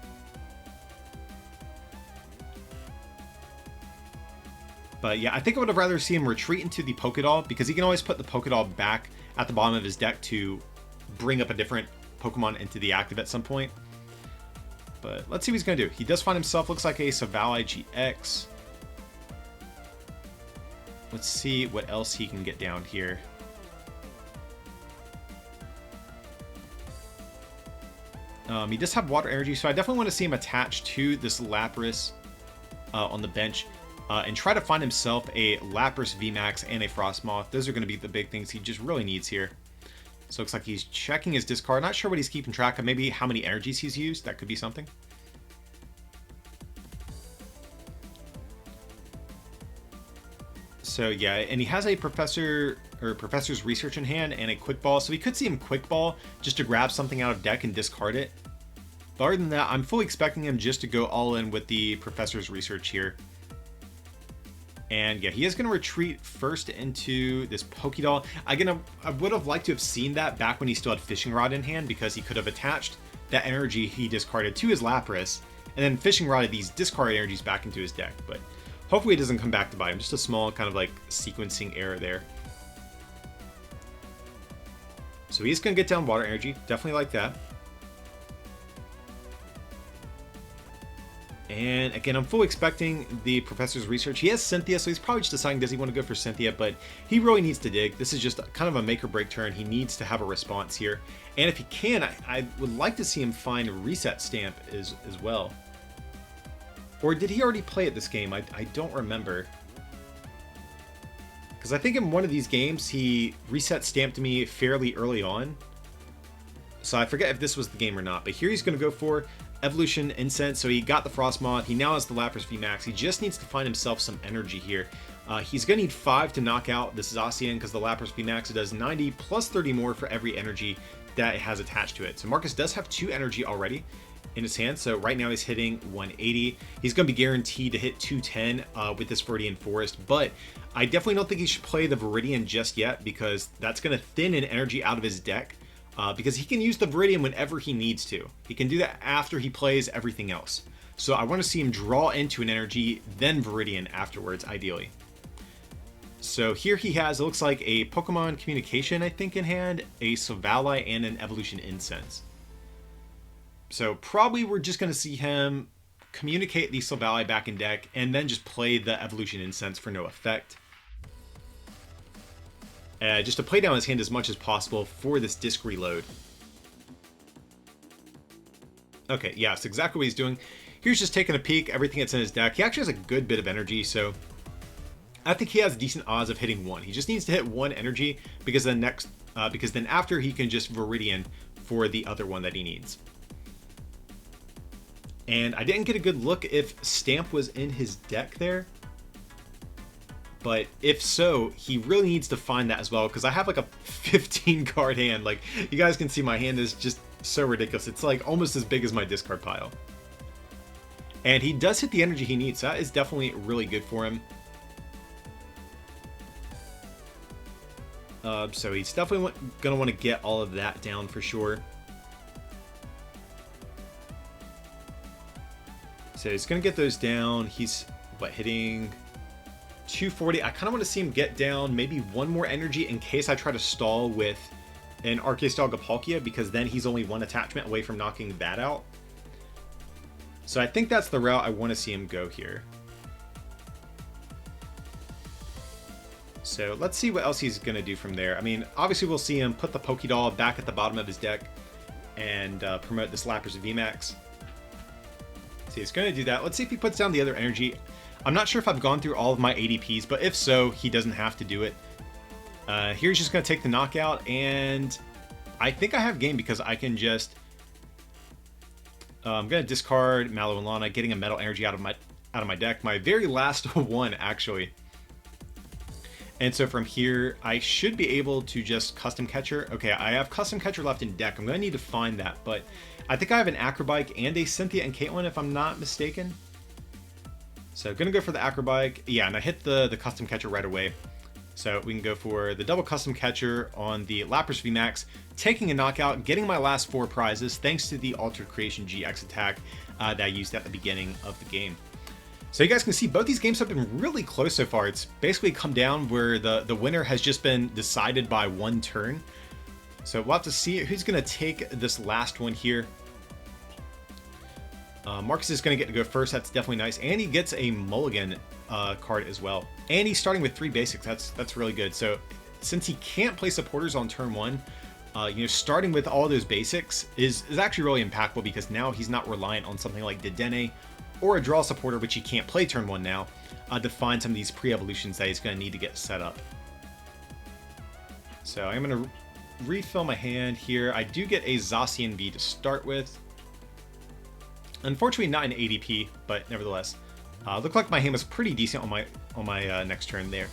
But yeah, I think I would have rather see him retreat into the Pokédoll, because he can always put the Pokédoll back at the bottom of his deck to bring up a different Pokemon into the active at some point. But let's see what he's going to do. He does find himself, looks like a Zacian GX. Let's see what else he can get down here. He does have water energy, so I definitely want to see him attached to this Lapras on the bench. And try to find himself a Lapras VMAX and a Frosmoth. Those are going to be the big things he just really needs here. So it looks like he's checking his discard. Not sure what he's keeping track of. Maybe how many energies he's used. That could be something. So yeah, and he has a Professor's Research in hand and a Quick Ball. So we could see him Quick Ball just to grab something out of deck and discard it. But other than that, I'm fully expecting him just to go all in with the Professor's Research here. And yeah, he is going to retreat first into this Pokédoll. I would have liked to have seen that back when he still had Fishing Rod in hand, because he could have attached that energy he discarded to his Lapras, and then Fishing Rodded these discard energies back into his deck. But hopefully it doesn't come back to bite him. Just a small kind of like sequencing error there. So he's going to get down water energy. Definitely like that. And again, I'm fully expecting the Professor's Research. He has Cynthia, so he's probably just deciding, does he want to go for Cynthia? But he really needs to dig. This is just kind of a make or break turn. He needs to have a response here. And if he can, I would like to see him find a Reset Stamp as well. Or did he already play it this game? I don't remember. Because I think in one of these games, he Reset Stamped me fairly early on. So I forget if this was the game or not. But here he's going to go for Evolution Incense. So he got the Frosmoth. He now has the Lapras VMAX. He just needs to find himself some energy here. He's going to need 5 to knock out this Zacian, because the Lapras VMAX does 90 plus 30 more for every energy that it has attached to it. So Marcus does have 2 energy already in his hand. So right now he's hitting 180. He's going to be guaranteed to hit 210 with this Viridian Forest. But I definitely don't think he should play the Viridian just yet, because that's going to thin an energy out of his deck. Because he can use the Viridian whenever he needs to. He can do that after he plays everything else. So I want to see him draw into an energy, then Viridian afterwards, ideally. So here he has, it looks like a Pokemon Communication, I think, in hand, a Savali, and an Evolution Incense. So probably we're just going to see him communicate the Savali back in deck, and then just play the Evolution Incense for no effect. Just to play down his hand as much as possible for this disc reload. Okay, yeah, that's exactly what he's doing. Here's just taking a peek, everything that's in his deck. He actually has a good bit of energy, so I think he has decent odds of hitting 1. He just needs to hit 1 energy, because then after he can just Viridian for the other one that he needs. And I didn't get a good look if Stamp was in his deck there. But if so, he really needs to find that as well, because I have like a 15 card hand. Like, you guys can see my hand is just so ridiculous. It's like almost as big as my discard pile. And he does hit the energy he needs. So that is definitely really good for him. So he's definitely going to want to get all of that down for sure. So he's going to get those down. He's, hitting 240. I kind of want to see him get down maybe 1 more energy in case I try to stall with an Arceus Dialga Palkia, because then he's only 1 attachment away from knocking that out. So I think that's the route I want to see him go here. So let's see what else he's going to do from there. I mean, obviously we'll see him put the Pokédoll back at the bottom of his deck and promote this Lapras VMAX. So he's going to do that. Let's see if he puts down the other energy. I'm not sure if I've gone through all of my ADPs, but if so, he doesn't have to do it. Here he's just going to take the knockout, and I think I have game because I can just... I'm going to discard Mallow and Lana, getting a Metal Energy out of my deck. My very last one, actually. And so from here, I should be able to just Custom Catcher. Okay, I have Custom Catcher left in deck. I'm going to need to find that, but I think I have an Acrobike and a Cynthia and Caitlin, if I'm not mistaken. So I'm going to go for the Acrobike. Yeah, and I hit the Custom Catcher right away. So we can go for the double Custom Catcher on the Lapras VMAX, taking a knockout, getting my last 4 prizes thanks to the Altered Creation GX attack that I used at the beginning of the game. So you guys can see both these games have been really close so far. It's basically come down where the winner has just been decided by 1 turn. So we'll have to see who's going to take this last one here. Marcus is going to get to go first. That's definitely nice. And he gets a mulligan card as well. And he's starting with 3 basics. That's really good. So since he can't play supporters on turn 1, starting with all those basics is actually really impactful because now he's not reliant on something like Dedenne or a draw supporter, which he can't play turn 1 now, to find some of these pre-evolutions that he's going to need to get set up. So I'm going to refill my hand here. I do get a Zacian V to start with. Unfortunately, not an ADP, but nevertheless, looked like my hand was pretty decent on my next turn there.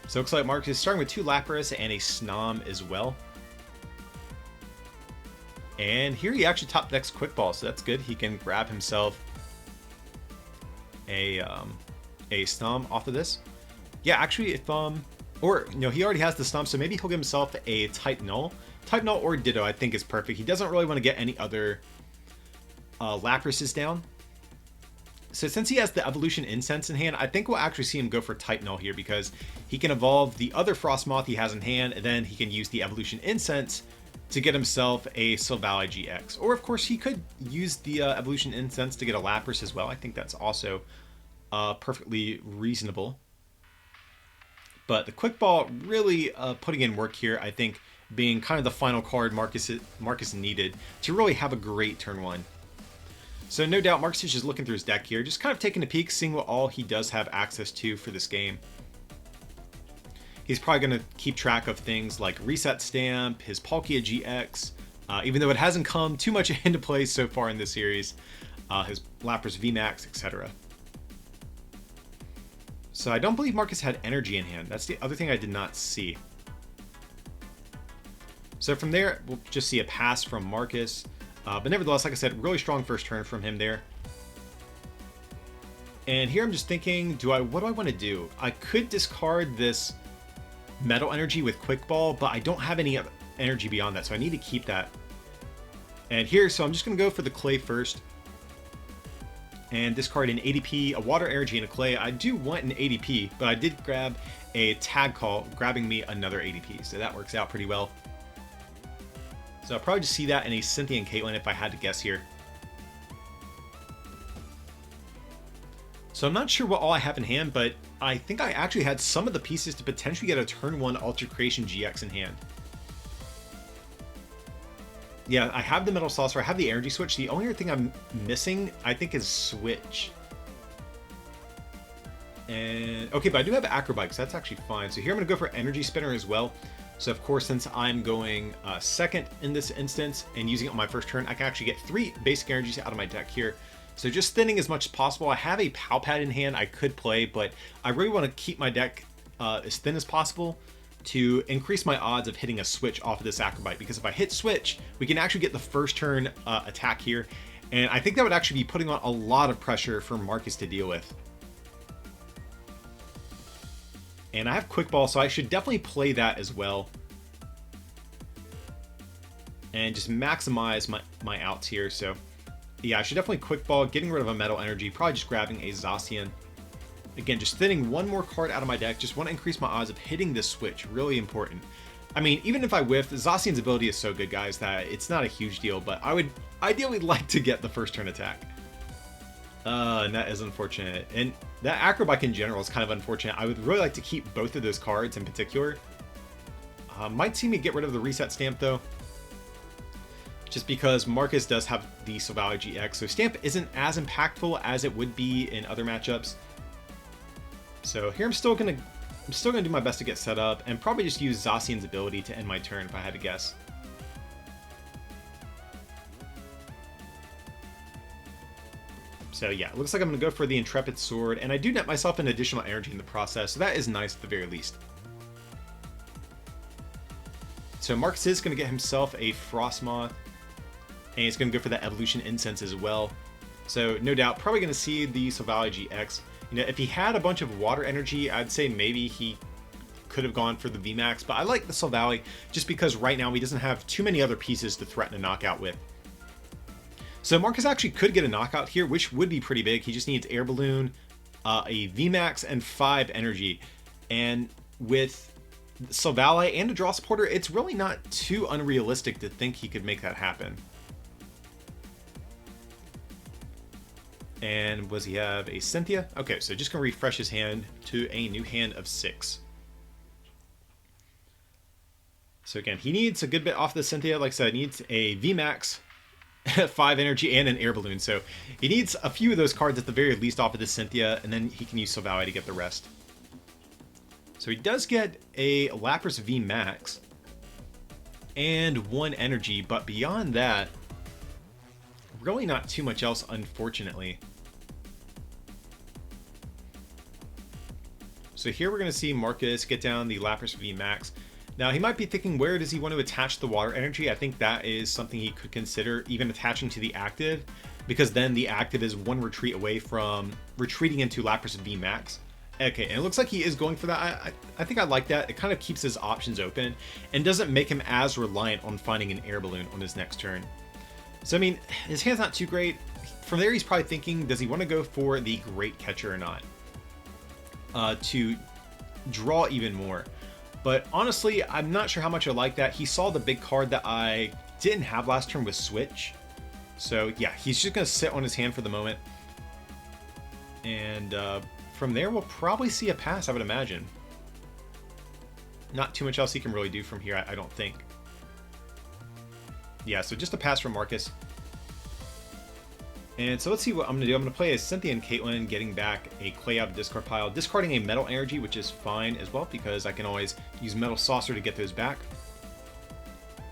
So it looks like Marcus is starting with 2 Lapras and a Snom as well. And here he actually top decks Quick Ball, so that's good. He can grab himself a Snom off of this. Yeah, actually, if he already has the Snom, so maybe he'll give himself a Type Null. Type Null or Ditto, I think, is perfect. He doesn't really want to get any other Laprases down. So since he has the Evolution Incense in hand, I think we'll actually see him go for Type Null here because he can evolve the other Frosmoth he has in hand, and then he can use the Evolution Incense to get himself a Silvally GX. Or of course he could use the Evolution Incense to get a Lapras as well. I think that's also perfectly reasonable. But the Quick Ball really putting in work here, I think, being kind of the final card Marcus needed to really have a great turn 1. So no doubt Marcus is just looking through his deck here, just kind of taking a peek, seeing what all he does have access to for this game. He's probably going to keep track of things like Reset Stamp, his Palkia GX, even though it hasn't come too much into play so far in this series, his Lapras VMAX, etc. So I don't believe Marcus had energy in hand. That's the other thing I did not see. So from there, we'll just see a pass from Marcus. But nevertheless, like I said, really strong first turn from him there. And here I'm just thinking, what do I want to do? I could discard this Metal Energy with Quick Ball, but I don't have any energy beyond that, so I need to keep that. And here, so I'm just going to go for the Clay first. And discard an ADP, a Water Energy, and a Clay. I do want an ADP, but I did grab a Tag Call, grabbing me another ADP, so that works out pretty well. So I'll probably just see that in a Cynthia and Caitlin if I had to guess here. So I'm not sure what all I have in hand, but I think I actually had some of the pieces to potentially get a turn 1 Altered Creation GX in hand. Yeah, I have the Metal Saucer, I have the Energy Switch. The only other thing I'm missing, I think, is Switch. And okay, but I do have Acrobike, so that's actually fine. So here I'm going to go for Energy Spinner as well. So of course, since I'm going second in this instance and using it on my first turn, I can actually get 3 basic energies out of my deck here. So just thinning as much as possible. I have a Pow Pad in hand I could play, but I really want to keep my deck as thin as possible to increase my odds of hitting a switch off of this Acrobite. Because if I hit switch, we can actually get the first turn attack here. And I think that would actually be putting on a lot of pressure for Marcus to deal with. And I have Quick Ball, so I should definitely play that as well. And just maximize my outs here. So yeah, I should definitely Quick Ball, getting rid of a Metal Energy, probably just grabbing a Zacian. Again, just thinning one more card out of my deck. Just want to increase my odds of hitting this switch. Really important. I mean, even if I whiff, Zacian's ability is so good, guys, that it's not a huge deal, but I would ideally like to get the first turn attack. And that is unfortunate. And that Acrobike in general is kind of unfortunate. I would really like to keep both of those cards in particular. Might see me get rid of the reset stamp though. Just because Marcus does have the Silvally GX, so stamp isn't as impactful as it would be in other matchups. So here I'm still gonna do my best to get set up and probably just use Zacian's ability to end my turn if I had to guess. So yeah, it looks like I'm going to go for the Intrepid Sword, and I do net myself an additional energy in the process, so that is nice at the very least. So Marcus is going to get himself a Frosmoth, and he's going to go for that Evolution Incense as well. So no doubt, probably going to see the Silvally GX. You know, if he had a bunch of water energy, I'd say maybe he could have gone for the VMAX, but I like the Silvally just because right now he doesn't have too many other pieces to threaten a knockout with. So Marcus actually could get a knockout here, which would be pretty big. He just needs Air Balloon, a VMAX, and 5 energy. And with Silvally and a draw supporter, it's really not too unrealistic to think he could make that happen. And does he have a Cynthia? Okay, so just going to refresh his hand to a new hand of 6. So again, he needs a good bit off the Cynthia. Like I said, he needs a VMAX, 5 energy, and an Air Balloon. So he needs a few of those cards at the very least off of the Cynthia, and then he can use Silvally to get the rest. So he does get a Lapras VMAX and 1 energy, but beyond that, really not too much else, unfortunately. So here we're going to see Marcus get down the Lapras VMAX. Now, he might be thinking, where does he want to attach the water energy? I think that is something he could consider, even attaching to the active, because then the active is 1 retreat away from retreating into Lapras VMAX. Okay, and it looks like he is going for that. I think I like that. It kind of keeps his options open and doesn't make him as reliant on finding an Air Balloon on his next turn. So, I mean, his hand's not too great. From there, he's probably thinking, does he want to go for the Great Catcher or not? To draw even more. But honestly, I'm not sure how much I like that. He saw the big card that I didn't have last turn with Switch. So yeah, he's just going to sit on his hand for the moment. And from there, we'll probably see a pass, I would imagine. Not too much else he can really do from here, I don't think. Yeah, so just a pass from Marcus. And so let's see what I'm going to do. I'm going to play as Cynthia and Caitlin, getting back a Clay out of discard pile, discarding a Metal Energy, which is fine as well, because I can always use Metal Saucer to get those back.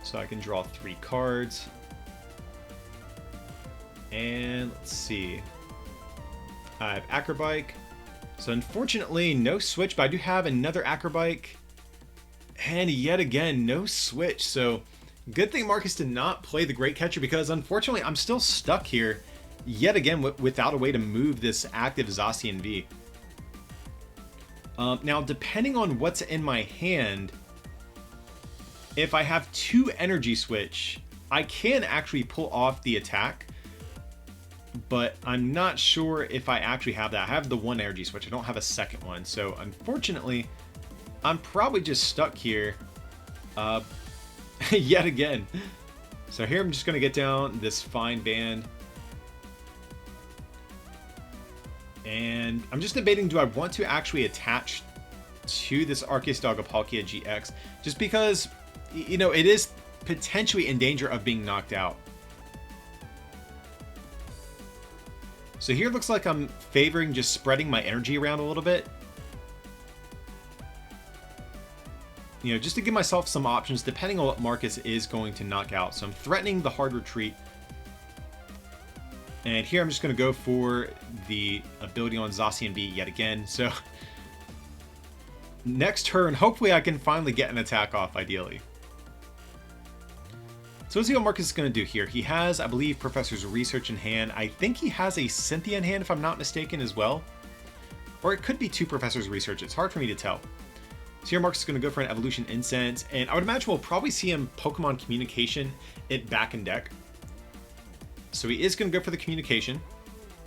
So I can draw 3 cards. And let's see. I have Acrobike. So unfortunately, no switch, but I do have another Acrobike. And yet again, no switch. So good thing Marcus did not play the Great Catcher, because unfortunately, I'm still stuck here yet again without a way to move this active Zacian V. Now, depending on what's in my hand, if I have 2 energy switch, I can actually pull off the attack, but I'm not sure if I actually have that. I have the 1 energy switch. I don't have a second one. So unfortunately, I'm probably just stuck here yet again. So here I'm just going to get down this Fine Band. And I'm just debating, do I want to actually attach to this Arceus Dialga Palkia GX? Just because, you know, it is potentially in danger of being knocked out. So here it looks like I'm favoring just spreading my energy around a little bit. You know, just to give myself some options depending on what Marcus is going to knock out. So I'm threatening the hard retreat. And here I'm just going to go for the ability on Zacian V yet again. So next turn, hopefully I can finally get an attack off, ideally. So let's see what Marcus is going to do here. He has, I believe, Professor's Research in hand. I think he has a Cynthia in hand, if I'm not mistaken, as well. Or it could be 2 Professor's Research. It's hard for me to tell. So here Marcus is going to go for an Evolution Incense. And I would imagine we'll probably see him Pokemon Communication it back in deck. So he is going to go for the Communication,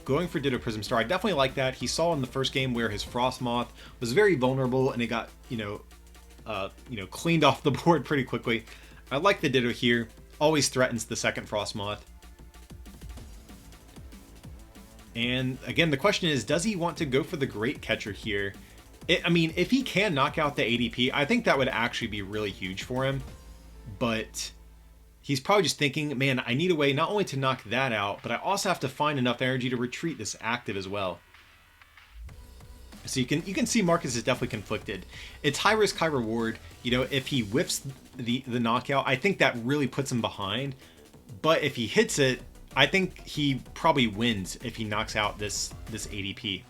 going for Ditto Prism Star. I definitely like that. He saw in the first game where his Frosmoth was very vulnerable and it got, cleaned off the board pretty quickly. I like the Ditto here. Always threatens the second Frosmoth. And again, the question is, does he want to go for the Great Catcher here? I mean, if he can knock out the ADP, I think that would actually be really huge for him. But he's probably just thinking, man, I need a way not only to knock that out, but I also have to find enough energy to retreat this active as well. So you can see Marcus is definitely conflicted. It's high risk, high reward. You know, if he whiffs the knockout, I think that really puts him behind. But if he hits it, I think he probably wins if he knocks out this ADP.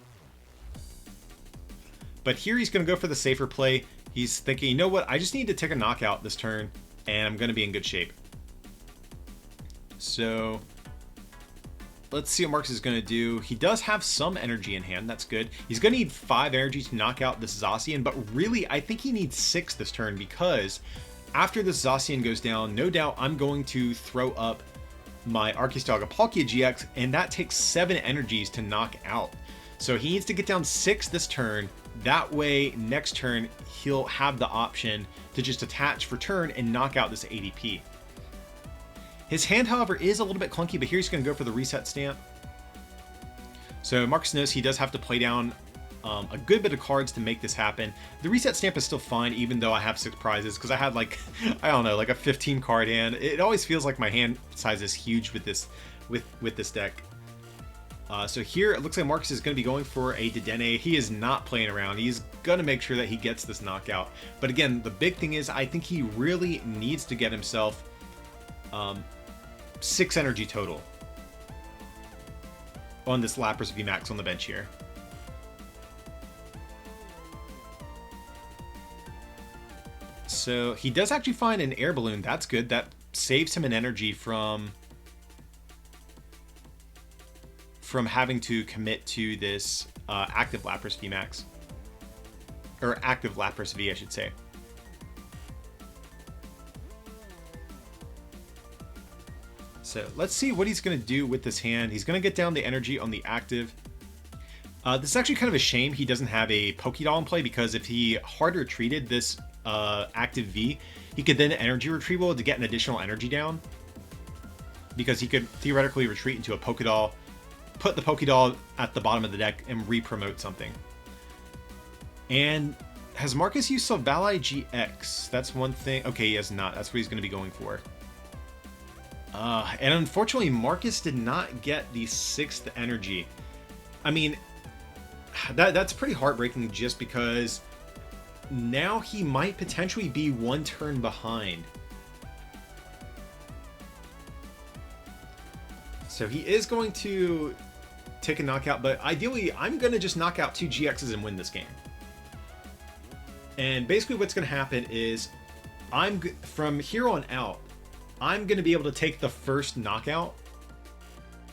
But here he's going to go for the safer play. He's thinking, you know what, I just need to take a knockout this turn, and I'm going to be in good shape. So let's see what Marcus is going to do. He does have some energy in hand. That's good. He's going to need 5 energy to knock out this Zacian, but really, I think he needs 6 this turn, because after this Zacian goes down, no doubt I'm going to throw up my Arceus Dialga Palkia GX, and that takes 7 energies to knock out. So he needs to get down 6 this turn. That way, next turn, he'll have the option to just attach for turn and knock out this ADP. His hand, however, is a little bit clunky, but here he's going to go for the reset stamp. So Marcus knows he does have to play down a good bit of cards to make this happen. The reset stamp is still fine, even though I have 6 prizes, because I had like, I don't know, like a 15 card hand. It always feels like my hand size is huge with this deck. So here it looks like Marcus is going to be going for a Dedenne. He is not playing around. He's going to make sure that he gets this knockout. But again, the big thing is I think he really needs to get himself 6 energy total on this Lapras VMAX on the bench here. So he does actually find an air balloon. That's good. That saves him an energy from having to commit to this active Lapras VMAX. Or active Lapras V, I should say. So let's see what he's going to do with this hand. He's going to get down the energy on the active. This is actually kind of a shame he doesn't have a Pokédoll in play, because if he hard retreated this active V, he could then energy retrieval to get an additional energy down. Because he could theoretically retreat into a Pokédoll, put the Pokédoll at the bottom of the deck, and re-promote something. And has Marcus used Silvally GX? That's one thing. Okay, he has not. That's what he's going to be going for. And unfortunately, Marcus did not get the 6th energy. I mean, that's pretty heartbreaking, just because now he might potentially be 1 turn behind. So he is going to take a knockout, but ideally, I'm going to just knock out 2 GXs and win this game. And basically what's going to happen is, from here on out, I'm going to be able to take the first knockout.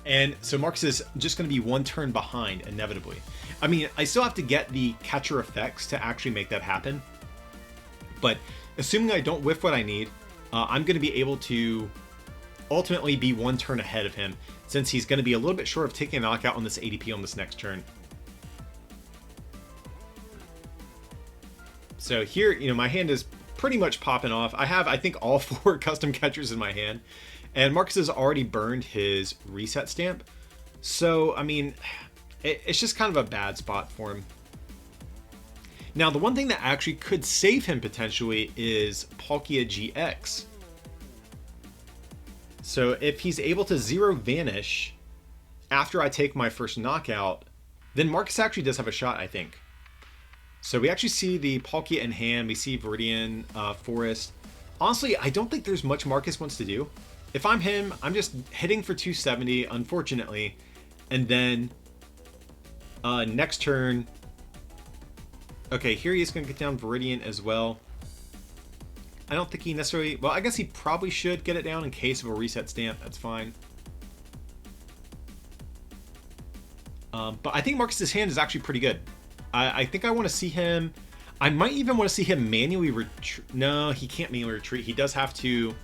And so Marcus is just going to be 1 turn behind, inevitably. I mean, I still have to get the catcher effects to actually make that happen. But assuming I don't whiff what I need, I'm going to be able to ultimately be 1 turn ahead of him, since he's going to be a little bit short of taking a knockout on this ADP on this next turn. So here, you know, my hand is pretty much popping off. I have, I think, all 4 custom catchers in my hand, and Marcus has already burned his reset stamp. So, I mean, it's just kind of a bad spot for him. Now, the one thing that actually could save him potentially is Palkia GX. So if he's able to 0 vanish after I take my first knockout, then Marcus actually does have a shot, I think. So we actually see the Palkia in hand. We see Viridian, Forest. Honestly, I don't think there's much Marcus wants to do. If I'm him, I'm just hitting for 270, unfortunately. And then next turn... Okay, here he is going to get down Viridian as well. I don't think he necessarily... Well, I guess he probably should get it down in case of a reset stamp. That's fine. But I think Marcus's hand is actually pretty good. I think I want to see him... I might even want to see him manually retreat. No, he can't manually retreat. He does have to...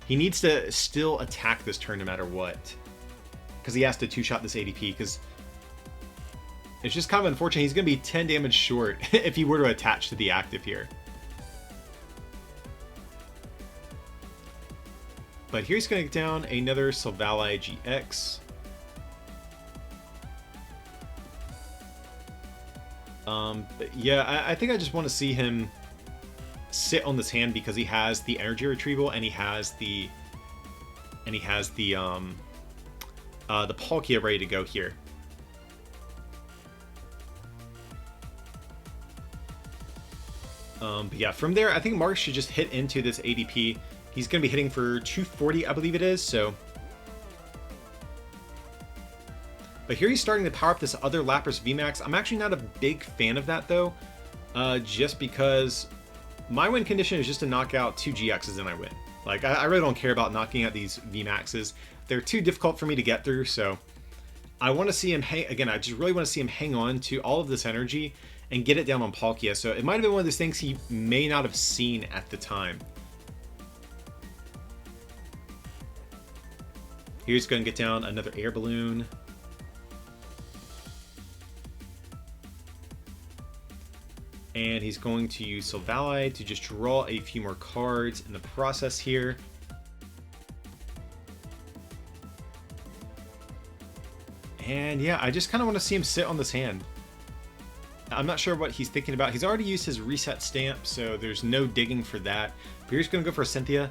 He needs to still attack this turn no matter what. Because he has to 2-shot this ADP. Because it's just kind of unfortunate. He's going to be 10 damage short if he were to attach to the active here. But here he's going to get down another Silvally GX. But yeah, I think I just want to see him sit on this hand because he has the energy retrieval and he has the Palkia ready to go here. But yeah, from there, I think Mark should just hit into this ADP. He's going to be hitting for 240, I believe it is, so. But here he's starting to power up this other Lapras VMAX. I'm actually not a big fan of that, though, just because my win condition is just to knock out 2 GXs and I win. Like, I really don't care about knocking out these VMAXs. They're too difficult for me to get through, so I want to see him hang. Again, I just really want to see him hang on to all of this energy and get it down on Palkia. So it might have been one of those things he may not have seen at the time. Here's going to get down another air balloon. And he's going to use Silvally to just draw a few more cards in the process here. And yeah, I just kind of want to see him sit on this hand. I'm not sure what he's thinking about. He's already used his reset stamp, so there's no digging for that. But here's going to go for Cynthia.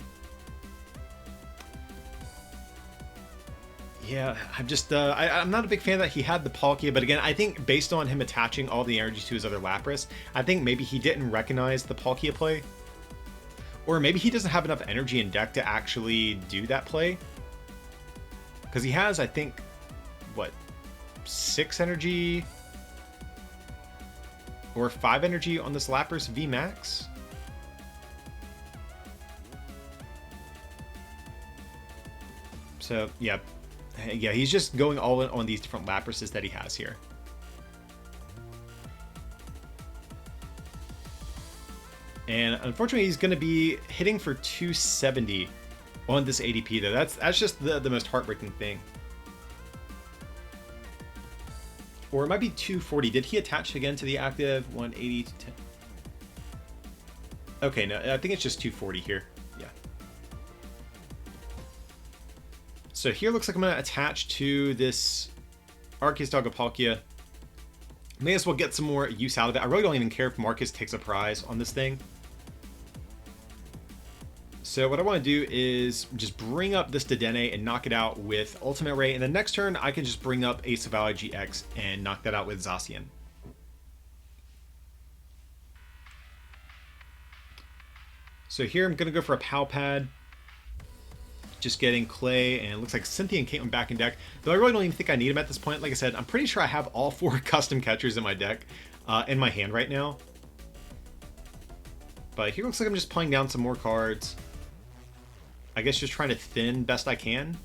Yeah, I'm just, I'm not a big fan that he had the Palkia, but again, I think based on him attaching all the energy to his other Lapras, I think maybe he didn't recognize the Palkia play. Or maybe he doesn't have enough energy in deck to actually do that play. Because he has, I think, what, 6 energy or 5 energy on this Lapras VMAX? So, yeah. Yeah, he's just going all in on these different Laprases that he has here. And unfortunately, he's going to be hitting for 270 on this ADP, though. That's just the most heartbreaking thing. Or it might be 240. Did he attach again to the active 180 to 10? Okay, no, I think it's just 240 here. Yeah. So here looks like I'm going to attach to this Arceus Dialga Palkia. May as well get some more use out of it. I really don't even care if Marcus takes a prize on this thing. So what I want to do is just bring up this Dedenne and knock it out with Ultimate Ray. And the next turn, I can just bring up a Silvally GX and knock that out with Zacian. So here I'm going to go for a Pow Pad. Just getting Clay, and it looks like Cynthia and Caitlin back in deck. Though I really don't even think I need them at this point. Like I said, I'm pretty sure I have all 4 custom catchers in my deck, in my hand right now. But here looks like I'm just playing down some more cards. I guess just trying to thin best I can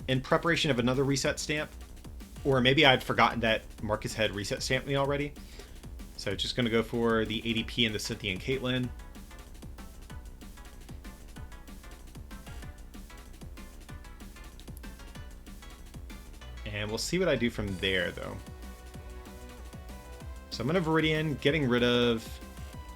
in preparation of another reset stamp. Or maybe I'd forgotten that Marcus had reset stamped me already. So just going to go for the ADP and the Cynthia and Caitlin. And we'll see what I do from there, though. So I'm going to Viridian, getting rid of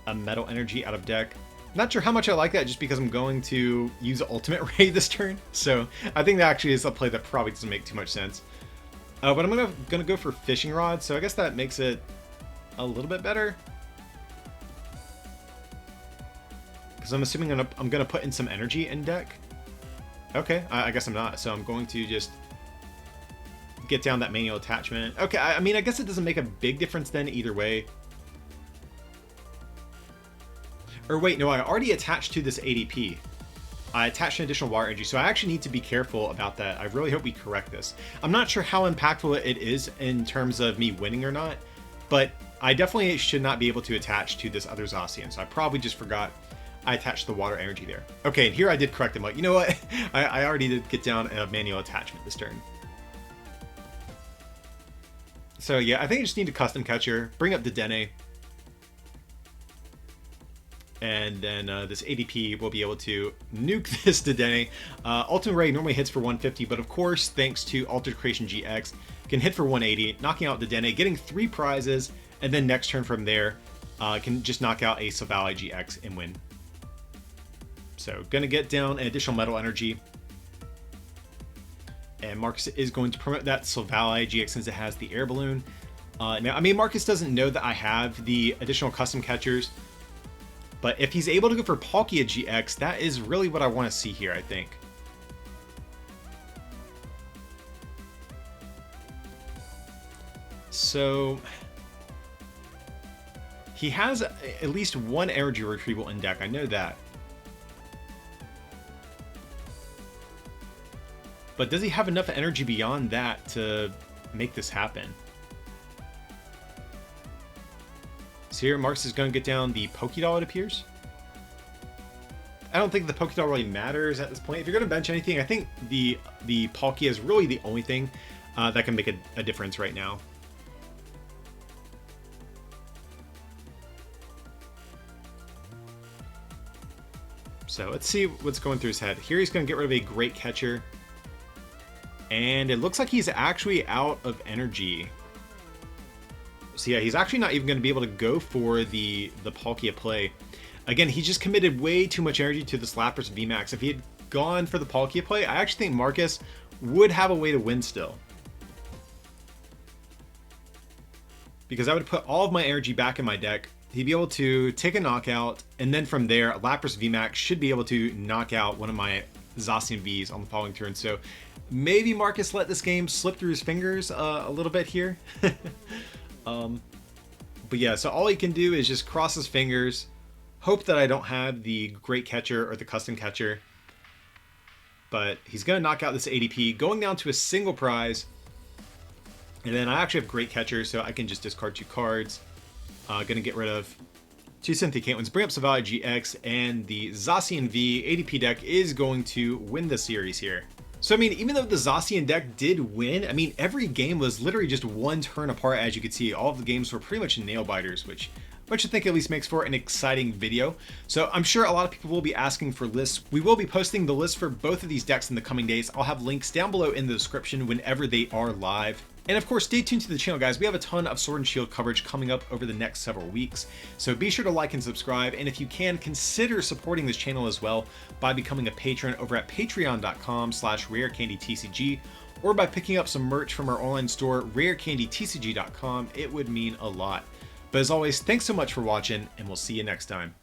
a Metal Energy out of deck. Not sure how much I like that, just because I'm going to use Ultimate Ray this turn. So I think that actually is a play that probably doesn't make too much sense. But I'm gonna go for Fishing Rod, so I guess that makes it a little bit better. Because I'm assuming I'm gonna put in some energy in deck. Okay, I guess I'm not. So I'm going to just get down that manual attachment. Okay, I mean, I guess it doesn't make a big difference then either way. Or wait, no, I already attached to this ADP. I attached an additional water energy, so I actually need to be careful about that. I really hope we correct this. I'm not sure how impactful it is in terms of me winning or not, but I definitely should not be able to attach to this other Zacian, so I probably just forgot I attached the water energy there. Okay, and here I did correct him. Like, you know what? I already did get down a manual attachment this turn. So yeah, I think I just need a custom catcher, bring up the Dedenne, and then this ADP will be able to nuke this Dedenne. Ultimate Ray normally hits for 150, but of course, thanks to Altered Creation GX, can hit for 180, knocking out Dedenne, getting 3 prizes, and then next turn from there, can just knock out a Silvally GX and win. So, gonna get down an additional Metal Energy. And Marcus is going to promote that Silvally GX since it has the Air Balloon. Now, I mean, Marcus doesn't know that I have the additional custom catchers, but if he's able to go for Palkia GX, that is really what I want to see here, I think. So he has at least one energy retrieval in deck, I know that. But does he have enough energy beyond that to make this happen? So here, Marcus is going to get down the Pokédoll, it appears. I don't think the Pokédoll really matters at this point. If you're going to bench anything, I think the Palkia is really the only thing that can make a difference right now. So let's see what's going through his head. Here he's going to get rid of a great catcher. And it looks like he's actually out of energy. So yeah, he's actually not even going to be able to go for the Palkia play. Again, he just committed way too much energy to this Lapras VMAX. If he had gone for the Palkia play, I actually think Marcus would have a way to win still. Because I would put all of my energy back in my deck. He'd be able to take a knockout, and then from there, Lapras VMAX should be able to knock out one of my Zacian Vs on the following turn. So maybe Marcus let this game slip through his fingers a little bit here. But yeah, so all he can do is just cross his fingers, hope that I don't have the great catcher or the custom catcher. But he's going to knock out this ADP, going down to a single prize. And then I actually have great catcher, so I can just discard 2 cards. Going to get rid of 2 Cynthia Caitlins, bring up Zavala GX, and the Zacian V ADP deck is going to win the series here. So, I mean, even though the Zacian deck did win, I mean, every game was literally just one turn apart, as you could see. All of the games were pretty much nail-biters, which I think at least makes for an exciting video. So I'm sure a lot of people will be asking for lists. We will be posting the list for both of these decks in the coming days. I'll have links down below in the description whenever they are live. And of course, stay tuned to the channel, guys. We have a ton of Sword and Shield coverage coming up over the next several weeks. So be sure to like and subscribe. And if you can, consider supporting this channel as well by becoming a patron over at patreon.com/rarecandytcg or by picking up some merch from our online store, rarecandytcg.com. It would mean a lot. But as always, thanks so much for watching, and we'll see you next time.